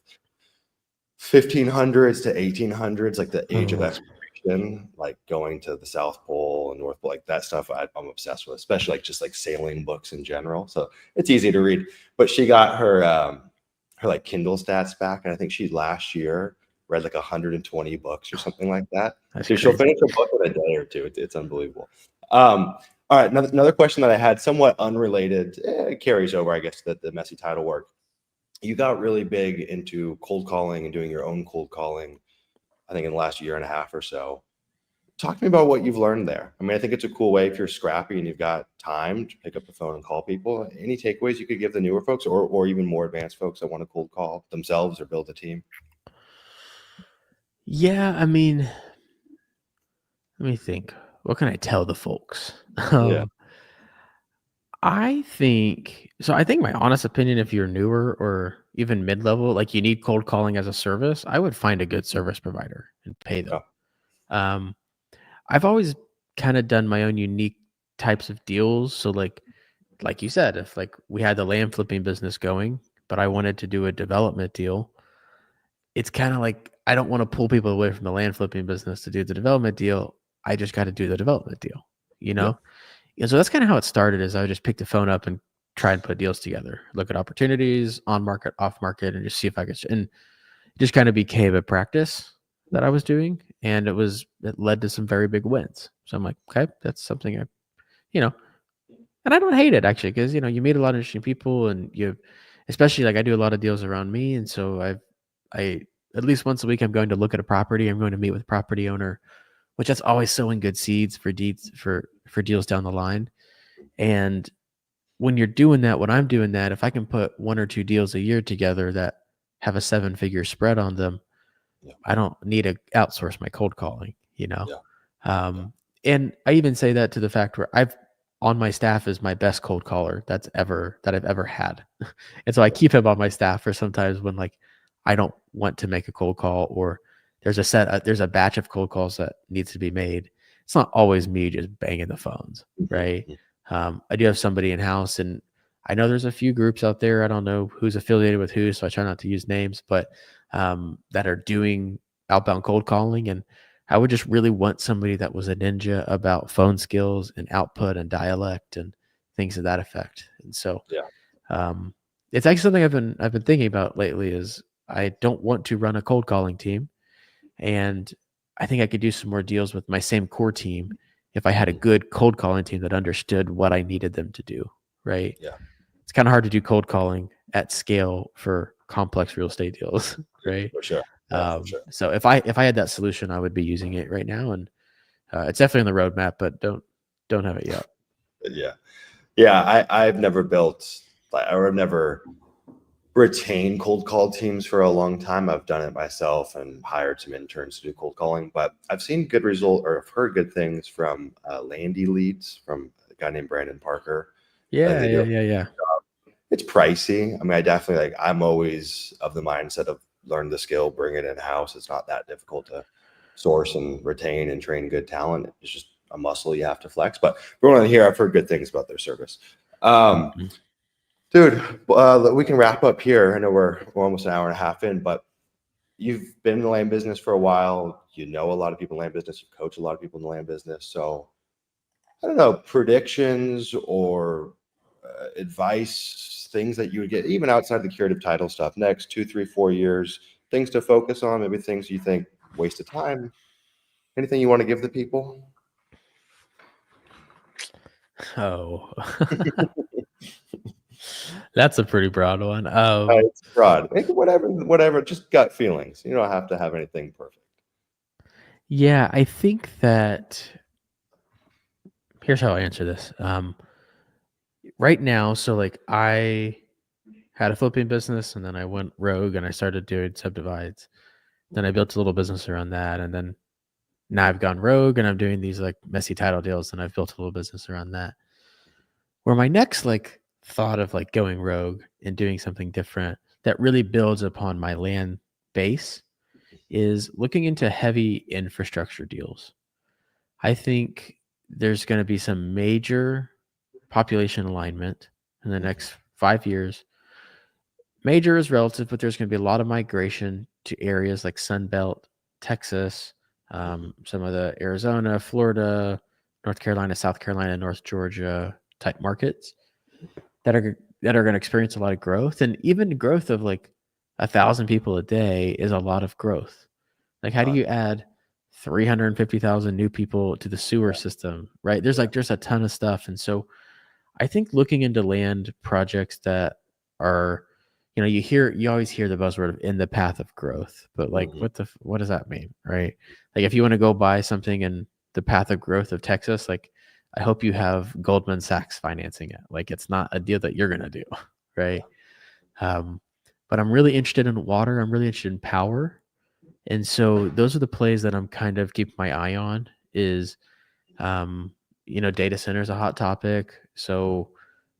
Speaker 1: 1500s to 1800s, like the age of
Speaker 2: Oh,
Speaker 1: exploration, like going to the South Pole and North Pole, like that stuff I'm obsessed with, especially like just like sailing books in general. So it's easy to read. But she got her like Kindle stats back, and I think she last year read like 120 books or something like that.
Speaker 2: that's
Speaker 1: Dude, she'll
Speaker 2: crazy.
Speaker 1: finish a book in a day or two. It's unbelievable. All right, another question that I had, somewhat unrelated, it carries over, I guess, the messy title work. You got really big into cold calling and doing your own cold calling, I think in the last year and a half or so. Talk to me about what you've learned there. I mean, I think it's a cool way if you're scrappy and you've got time to pick up the phone and call people. Any takeaways you could give the newer folks or even more advanced folks that want to cold call themselves or build a team?
Speaker 2: Yeah, I mean, let me think. What can I tell the folks?
Speaker 1: Yeah.
Speaker 2: Um, I think my honest opinion, if you're newer or even mid-level, like you need cold calling as a service, I would find a good service provider and pay them.
Speaker 1: Yeah.
Speaker 2: Um, I've always kind of done my own unique types of deals. So like you said, if like we had the land flipping business going, but I wanted to do a development deal, it's kind of like I don't want to pull people away from the land flipping business to do the development deal. I just got to do the development deal, you
Speaker 1: Yeah.
Speaker 2: know? Yeah, so that's kind of how it started. Is I would just pick the phone up and try and put deals together, look at opportunities on market, off market, and just see if I could. And it just kind of became a practice that I was doing, and it led to some very big wins. So I'm like, okay, that's something you know, and I don't hate it actually, because you meet a lot of interesting people, and especially like I do a lot of deals around me, and so I at least once a week I'm going to look at a property. I'm going to meet with a property owner, which that's always sowing good seeds for deeds for deals down the line. And when you're doing that, when I'm doing that, if I can put one or two deals a year together that have a 7-figure spread on them,
Speaker 1: Yeah.
Speaker 2: I don't need to outsource my cold calling,
Speaker 1: Yeah.
Speaker 2: Um, and I even say that to the fact where I've on my staff is my best cold caller that I've ever had. And so I keep him on my staff for sometimes when like I don't want to make a cold call, or there's a batch of cold calls that needs to be made. It's not always me just banging the phones, right?
Speaker 1: Mhm.
Speaker 2: I do have somebody in house, and I know there's a few groups out there. I don't know who's affiliated with who, so I try not to use names, but that are doing outbound cold calling. And I would just really want somebody that was a ninja about phone skills and output and dialect and things of that effect. And so,
Speaker 1: Yeah.
Speaker 2: um, it's actually something I've been thinking about lately. Is I don't want to run a cold calling team, and I think I could do some more deals with my same core team if I had a
Speaker 1: Mhm.
Speaker 2: good cold calling team that understood what I needed them to do. Right?
Speaker 1: Yeah.
Speaker 2: It's kind of hard to do cold calling at scale for complex real estate deals. Right?
Speaker 1: For sure. Yeah, for sure.
Speaker 2: So if I had that solution, I would be using it right now, and it's definitely on the roadmap, but don't have it yet.
Speaker 1: Yeah. Yeah. I've never built or I've never retained cold call teams for a long time. I've done it myself and hired some interns to do cold calling, but I've seen good result, or I've heard good things from Landy leads from a guy named Brandon Parker. I think
Speaker 2: Yeah,
Speaker 1: they do.
Speaker 2: yeah.
Speaker 1: It's pricey. I mean, I definitely I'm always of the mindset of learn the skill, bring it in house. It's not that difficult to source and retain and train good talent. It's just a muscle you have to flex. But everyone here, I've heard good things about their service.
Speaker 2: Mhm.
Speaker 1: Dude, we can wrap up here. I know we're almost an hour and a half in, but you've been in the land business for a while. You know a lot of people in the land business. You coach a lot of people in the land business. So I don't know, predictions or advice, things that you would get, even outside the curative title stuff, next 2, 3, 4 years, things to focus on, maybe things you think waste of time. Anything you want to give the people?
Speaker 2: Oh, that's a pretty broad one.
Speaker 1: It's broad. Make it whatever, just gut feelings. You don't have to have anything perfect.
Speaker 2: Yeah, I think that here's how I answer this. Right now, so like I had a flipping business, and then I went rogue and I started doing subdivides. Then I built a little business around that, and then now I've gone rogue and I'm doing these like messy title deals, and I've built a little business around that. Where my next like thought of like going rogue and doing something different that really builds upon my land base is looking into heavy infrastructure deals. I think there's going to be some major population alignment in the next 5 years. Major is relative, but there's going to be a lot of migration to areas like Sunbelt, Texas, some of the Arizona, Florida, North Carolina, South Carolina, North Georgia type markets that are going to experience a lot of growth. And even growth of like 1,000 people a day is a lot of growth. Like, how do you add 350,000 new people to the sewer system? Right? There's a ton of stuff, and so I think looking into land projects that are, you always hear the buzzword of in the path of growth, but like,
Speaker 1: Mhm.
Speaker 2: what does that mean, right? Like, if you want to go buy something in the path of growth of Texas, like, I hope you have Goldman Sachs financing it. Like, it's not a deal that you're gonna do, right? Um, but I'm really interested in water. I'm really interested in power, and so those are the plays that I'm kind of keeping my eye on. Is data center is a hot topic. So,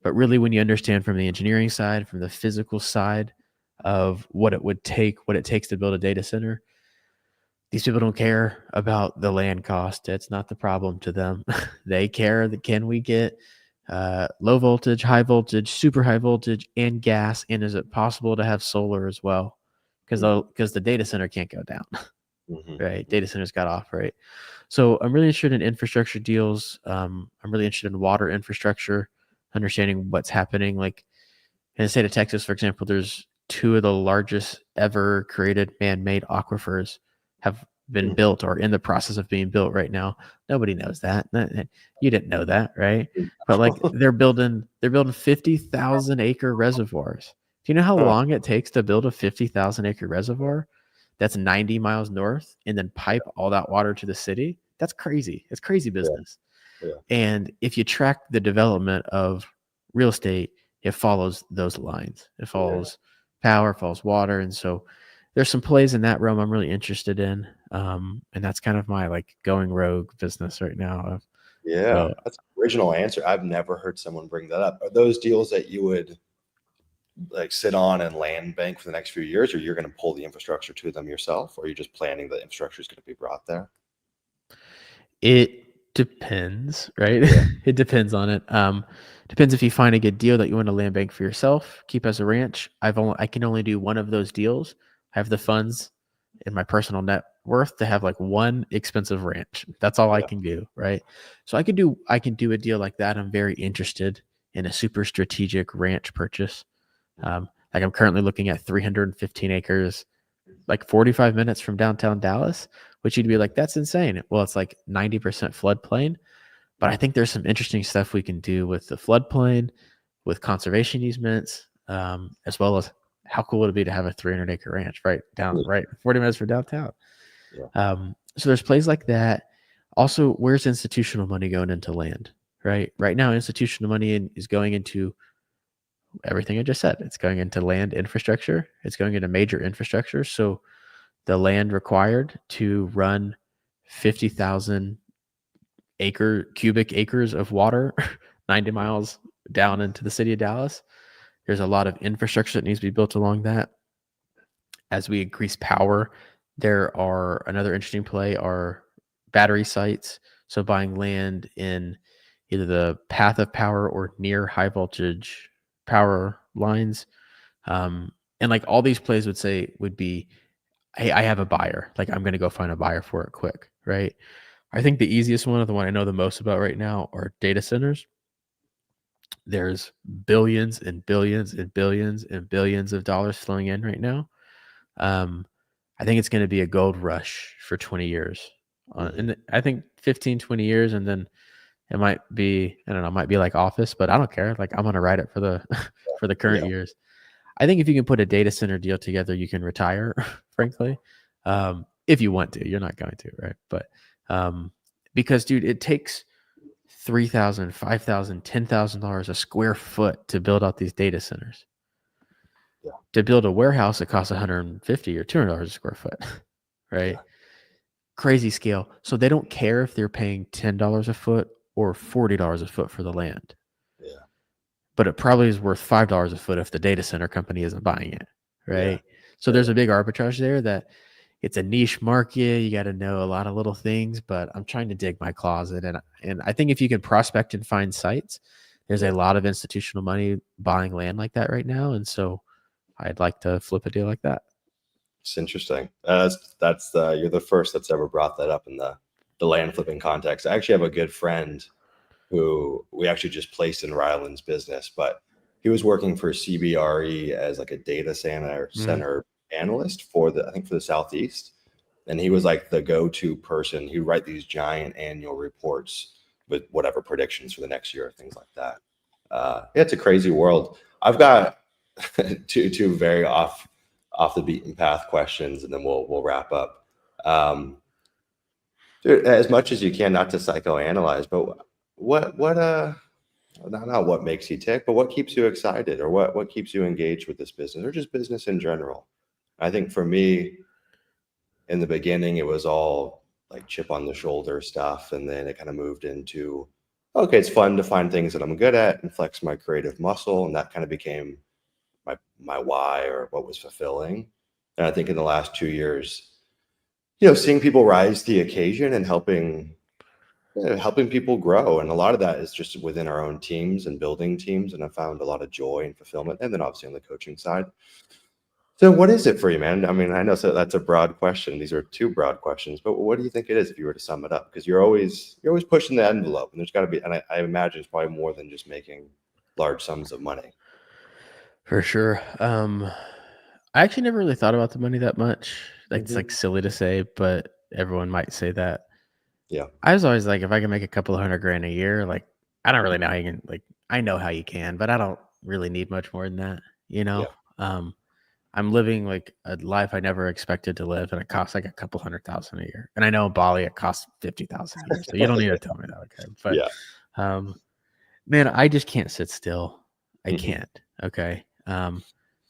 Speaker 2: but really, when you understand from the engineering side, from the physical side of what it takes to build a data center, these people don't care about the land cost. It's not the problem to them. They care that can we get low voltage, high voltage, super high voltage, and gas, and is it possible to have solar as well? Because the data center can't go down.
Speaker 1: Mhm.
Speaker 2: right? Data centers got to operate. So I'm really interested in infrastructure deals. I'm really interested in water infrastructure, understanding what's happening. Like in the state of Texas, for example, there's two of the largest ever created man-made aquifers have been
Speaker 1: Mm.
Speaker 2: built or in the process of being built right now. Nobody knows that. You didn't know that, right? But like they're building 50,000 acre reservoirs. Do you know how
Speaker 1: Huh.
Speaker 2: long it takes to build a 50,000 acre reservoir? That's 90 miles north and then pipe all that water to the city. That's crazy. It's crazy
Speaker 1: Yeah.
Speaker 2: business.
Speaker 1: Yeah.
Speaker 2: And if you track the development of real estate, it follows those lines. It
Speaker 1: Yeah.
Speaker 2: follows power, follows water. And so there's some plays in that realm I'm really interested in. And that's kind of my like going rogue business right now.
Speaker 1: Yeah.
Speaker 2: So
Speaker 1: That's an original answer. I've never heard someone bring that up. Are those deals that you would like sit on and land bank for the next few years, or you're going to pull the infrastructure to them yourself, or are you just planning the infrastructure is going to be brought there?
Speaker 2: it depends, right?
Speaker 1: Yeah.
Speaker 2: It depends on it. Depends if you find a good deal that you want to land bank for yourself, keep as a ranch. I can only do one of those deals. I have the funds in my personal net worth to have like one expensive ranch. That's all I
Speaker 1: Yeah.
Speaker 2: can do, right? So I can do a deal like that. I'm very interested in a super strategic ranch purchase. Like I'm currently looking at 315 acres, like 45 minutes from downtown Dallas, which you'd be like, that's insane. Well, it's like 90% floodplain. But I think there's some interesting stuff we can do with the floodplain, with conservation easements, as well as how cool would it be to have a 300-acre ranch right 40 minutes from downtown.
Speaker 1: Yeah.
Speaker 2: So there's plays like that. Also, where's institutional money going into land? Right now, institutional money is going into everything I just said. It's going into land infrastructure. It's going into major infrastructure. So the land required to run 50,000 cubic acres of water 90 miles down into the city of Dallas. There's a lot of infrastructure that needs to be built along that. As we increase power, there are another interesting play are battery sites. So buying land in either the path of power or near high voltage power lines. And like all these plays would be, hey, I have a buyer. Like I'm going to go find a buyer for it quick, right? I think the easiest one, or the one I know the most about right now, are data centers. There's billions and billions and billions and billions of dollars flowing in right now. Um, I think it's going to be a gold rush for 20 years.
Speaker 1: Mhm.
Speaker 2: And I think 15, 20 years, and then it might be, I don't know, it might be like office, but I don't care. Like I'm going to ride it for the for the current
Speaker 1: Yeah.
Speaker 2: years. I think if you can put a data center deal together, you can retire, frankly. If you want to, you're not going to, right? But because dude, it takes 3,000, 5,000, $10,000 a square foot to build out these data centers.
Speaker 1: Yeah.
Speaker 2: To build a warehouse, it costs 150 or $200 a square foot, right?
Speaker 1: Yeah.
Speaker 2: Crazy scale. So they don't care if they're paying $10 a foot or $40 a foot for the land,
Speaker 1: Yeah.
Speaker 2: but it probably is worth $5 a foot if the data center company isn't buying it,
Speaker 1: Yeah.
Speaker 2: right? So there's a big arbitrage there that it's a niche market. You got to know a lot of little things, but I'm trying to dig my closet. And I think if you can prospect and find sites, there's a
Speaker 1: Yeah.
Speaker 2: lot of institutional money buying land like that right now. And so I'd like to flip a deal like that.
Speaker 1: It's interesting. That's you're the first that's ever brought that up in the land flipping context. I actually have a good friend who we actually just placed in Ryland's business, but he was working for CBRE as like a data
Speaker 2: Mm,
Speaker 1: center analyst for I think for the Southeast. And he was like the go-to person. He'd write these giant annual reports with whatever predictions for the next year, things like that. Yeah, it's a crazy world. I've got two very off the beaten path questions, and then we'll wrap up. Um, Dude, as much as you can, not to psychoanalyze, but what not what makes you tick, but what keeps you excited, or what keeps you engaged with this business, or just business in general? I think for me, in the beginning, it was all like chip on the shoulder stuff, and then it kind of moved into, okay, it's fun to find things that I'm good at and flex my creative muscle, and that kind of became my why, or what was fulfilling. And I think in the last 2 years, seeing people rise to the occasion and helping people grow. And a lot of that is just within our own teams and building teams. And I found a lot of joy and fulfillment. And then obviously on the coaching side. So what is it for you, man? I mean, I know that's a broad question. These are two broad questions, but what do you think it is if you were to sum it up? Because you're always pushing the envelope, and there's got to be, and I imagine it's probably more than just making large sums of money.
Speaker 2: For sure. I actually never really thought about the money that much. Like, it's like
Speaker 1: Hmm.
Speaker 2: silly to say, but everyone might say that.
Speaker 1: Yeah.
Speaker 2: I was always like, if I can make a couple of hundred grand a year, like, I don't really know how you can, like, I know how you can, but I don't really need much more than that, you know?
Speaker 1: Yeah.
Speaker 2: Um, I'm living like a life I never expected to live, and it costs like a couple 100,000 a year. And I know in Bali it costs 50,000 a year, so you don't need to tell me that, okay? But
Speaker 1: Yeah.
Speaker 2: um, man, I just can't sit still. I
Speaker 1: Hmm.
Speaker 2: can't. Okay.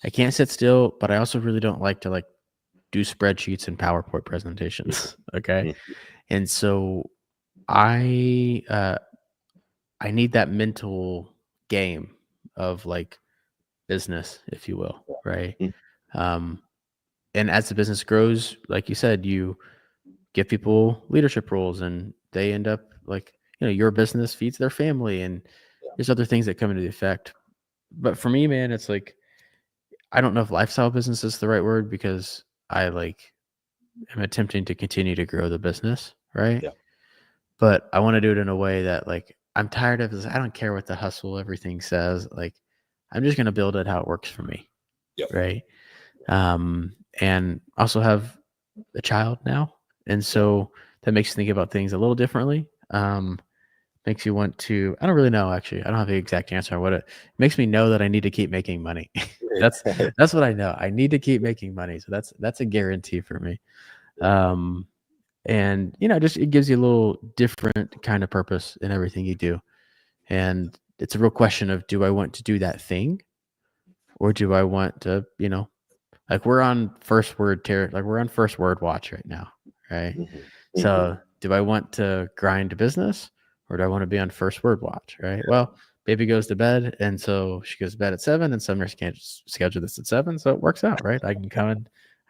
Speaker 2: I can't sit still, but I also really don't like to like do spreadsheets and PowerPoint presentations. Okay.
Speaker 1: Hmm.
Speaker 2: And so I I need that mental game of like business, if you will, right? Um, and as the business grows, like you said, you give people leadership roles and they end up like, your business feeds their family and there's other things that come into the effect. But for me, man, it's like, I don't know if lifestyle business is the right word because I like am attempting to continue to grow the business, right?
Speaker 1: Yeah.
Speaker 2: But I want to do it in a way that like I'm tired of this. I don't care what the hustle everything says. Like I'm just gonna build it how it works for me,
Speaker 1: Yep.
Speaker 2: right? And also have a child now, and
Speaker 1: Yeah.
Speaker 2: so that makes you think about things a little differently. Makes you want to. I don't really know actually. I don't have the exact answer on what it makes me know that I need to keep making money. that's
Speaker 1: Yeah.
Speaker 2: that's what I know. I need to keep making money. So that's a guarantee for me. Um, and just it gives you a little different kind of purpose in everything you do. And it's a real question of do I want to do that thing or do I want to, like we're on like we're on first word watch right now, right?
Speaker 1: Hmm. Hmm.
Speaker 2: So do I want to grind a business or do I want to be on first word watch, right? Well, baby goes to bed and so she goes to bed at 7 and Sumner can't schedule this at 7. So it works out, right? I can come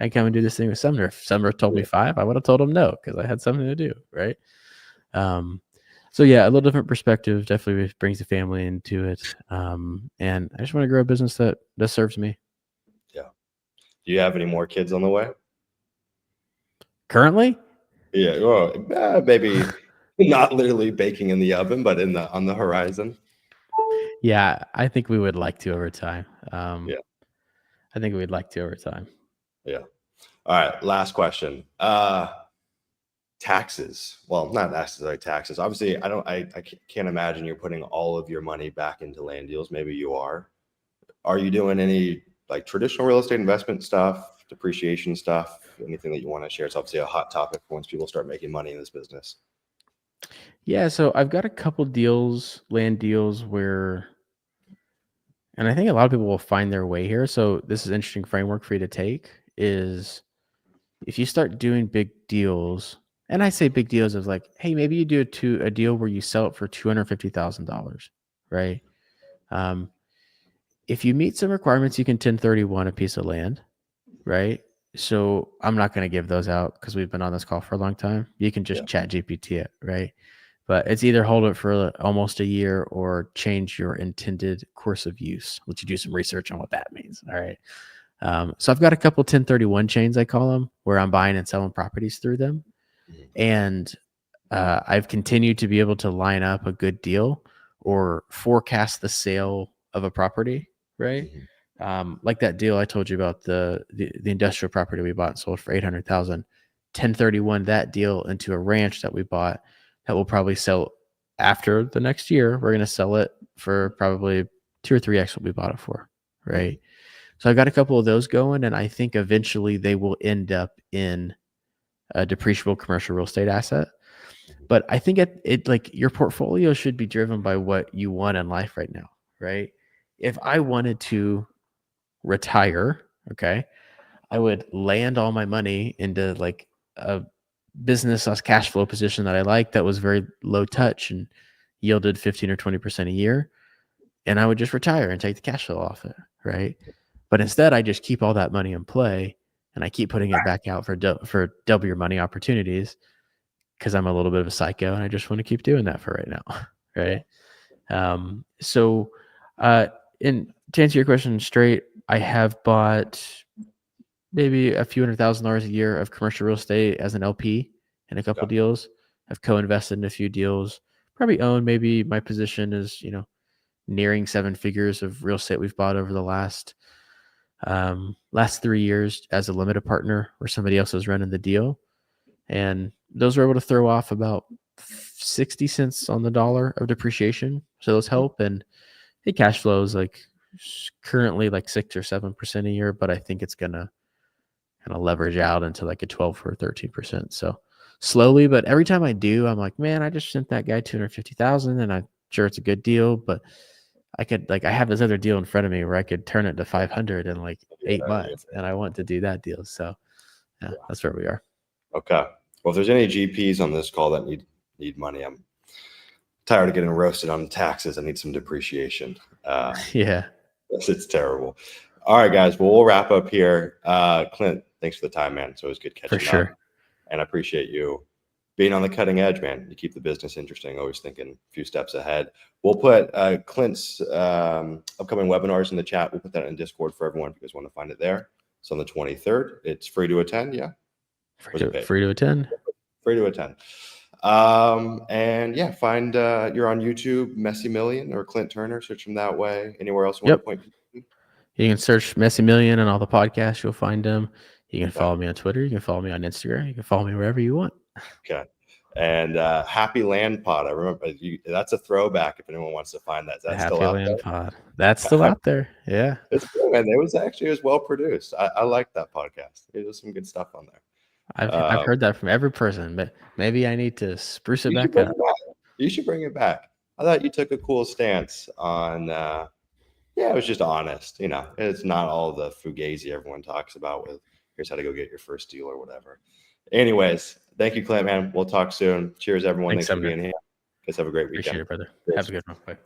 Speaker 2: and do this thing with Sumner. If Sumner told me
Speaker 1: Yeah.
Speaker 2: 5, I would have told him no because I had something to do, right? Um, so yeah, a little different perspective definitely brings the family into it. And I just want to grow a business that serves me.
Speaker 1: Yeah. Do you have any more kids on the way?
Speaker 2: Currently,
Speaker 1: Yeah. Well, maybe not literally baking in the oven, but on the horizon.
Speaker 2: yeah, I think we would like to over time. Um,
Speaker 1: Yeah.
Speaker 2: I think we'd like to over time.
Speaker 1: Yeah. All right. Last question. Taxes. Well, not necessarily taxes. Obviously, I don't. I can't imagine you're putting all of your money back into land deals. Maybe you are. Are you doing any like traditional real estate investment stuff, depreciation stuff, anything that you want to share? It's obviously a hot topic once people start making money in this business.
Speaker 2: Yeah, so I've got a couple deals, land deals where, and I think a lot of people will find their way here. So this is an interesting framework for you to take is if you start doing big deals, and I say big deals of like, hey, maybe you do a deal where you sell it for $250,000, right? Um, if you meet some requirements, you can 1031 a piece of land, right? So I'm not going to give those out because we've been on this call for a long time. You can
Speaker 1: Yeah.
Speaker 2: just chat GPT it, right? But it's either hold it for almost a year or change your intended course of use. Let you do some research on what that means. All right. So I've got a couple 1031 chains, I call them, where I'm buying and selling properties through them.
Speaker 1: Mhm.
Speaker 2: And I've continued to be able to line up a good deal or forecast the sale of a property, right?
Speaker 1: Mhm.
Speaker 2: Like that deal I told you about the industrial property we bought and sold for 800,000. 1031 that deal into a ranch that we bought that will probably sell after the next year. We're going to sell it for probably 2 or 3x what we bought it for,
Speaker 1: Mhm.
Speaker 2: right? So I got a couple of those going, and I think eventually they will end up in a depreciable commercial real estate asset.
Speaker 1: Mhm.
Speaker 2: But I think it like your portfolio should be driven by what you want in life right now, right? If I wanted to retire, okay, I would land all my money into like a business cash flow position that I like that was very low touch and yielded 15 or 20% a year. And I would just retire and take the cash flow off it, right? But instead, I just keep all that money in play and I keep putting it back out for double your money opportunities because I'm a little bit of a psycho and I just want to keep doing that for right now,
Speaker 1: Yeah.
Speaker 2: right? So, uh, and to answer your question straight, I have bought maybe a few $100,000 a year of commercial real estate as an LP in a couple
Speaker 1: Okay.
Speaker 2: deals. I've co-invested in a few deals. Probably own, maybe my position is, nearing 7 figures of real estate we've bought over the last 3 years as a limited partner where somebody else is running the deal. And those were able to throw off about 60 cents on the dollar of depreciation. So those help. And it cash flows like currently like 6 or 7% a year, but I think it's gonna kind of leverage out into like a 12 or 13%. So slowly, but every time I do, I'm like, man, I just sent that guy 250,000 and I'm sure it's a good deal, but I could I have this other deal in front of me where I could turn it to 500 in like
Speaker 1: Yeah,
Speaker 2: 8 months, and I want to do that deal. So yeah, that's where we are.
Speaker 1: okay. Well, if there's any GPs on this call that need money, I'm tired of getting roasted on taxes. I need some depreciation.
Speaker 2: Yeah,
Speaker 1: It's terrible. All right, guys. Well, we'll wrap up here. Clint, thanks for the time, man. It's always good
Speaker 2: for
Speaker 1: catching up.
Speaker 2: sure.
Speaker 1: And I appreciate you being on the cutting edge, man. You keep the business interesting, always thinking a few steps ahead. We'll put Clint's upcoming webinars in the chat. We'll put that in Discord for everyone if you guys want to find it there. It's on the 23rd. It's free to attend. Yeah.
Speaker 2: Free to attend.
Speaker 1: Free to attend. And yeah, find you're on YouTube, Messy Million or Clint Turner. Search him that way. Anywhere else you want to point people to?
Speaker 2: You can search Messy Million and all the podcasts. You'll find them. You can
Speaker 1: Okay.
Speaker 2: follow me on Twitter. You can follow me on Instagram. You can follow me wherever you want.
Speaker 1: Okay. And Happy Land Pod. I remember that's a throwback if anyone wants to find that. Is that still out there?
Speaker 2: Pod. That's still out there. Yeah.
Speaker 1: It's cool, man. It was well produced. I like that podcast. There's some good stuff on there.
Speaker 2: I've heard that from every person, but maybe I need to spruce it
Speaker 1: You should
Speaker 2: back
Speaker 1: bring
Speaker 2: up.
Speaker 1: it back. You should bring it back. I thought you took a cool stance on it was just honest. It's not all the fugazi everyone talks about with here's how to go get your first deal or whatever. Anyways, thank you, Clint, man. We'll talk soon. Cheers, everyone. Thanks for
Speaker 2: Sumner.
Speaker 1: being here. Guys have a great weekend.
Speaker 2: Appreciate it, brother.
Speaker 1: Cheers.
Speaker 2: Have a good one. Bye.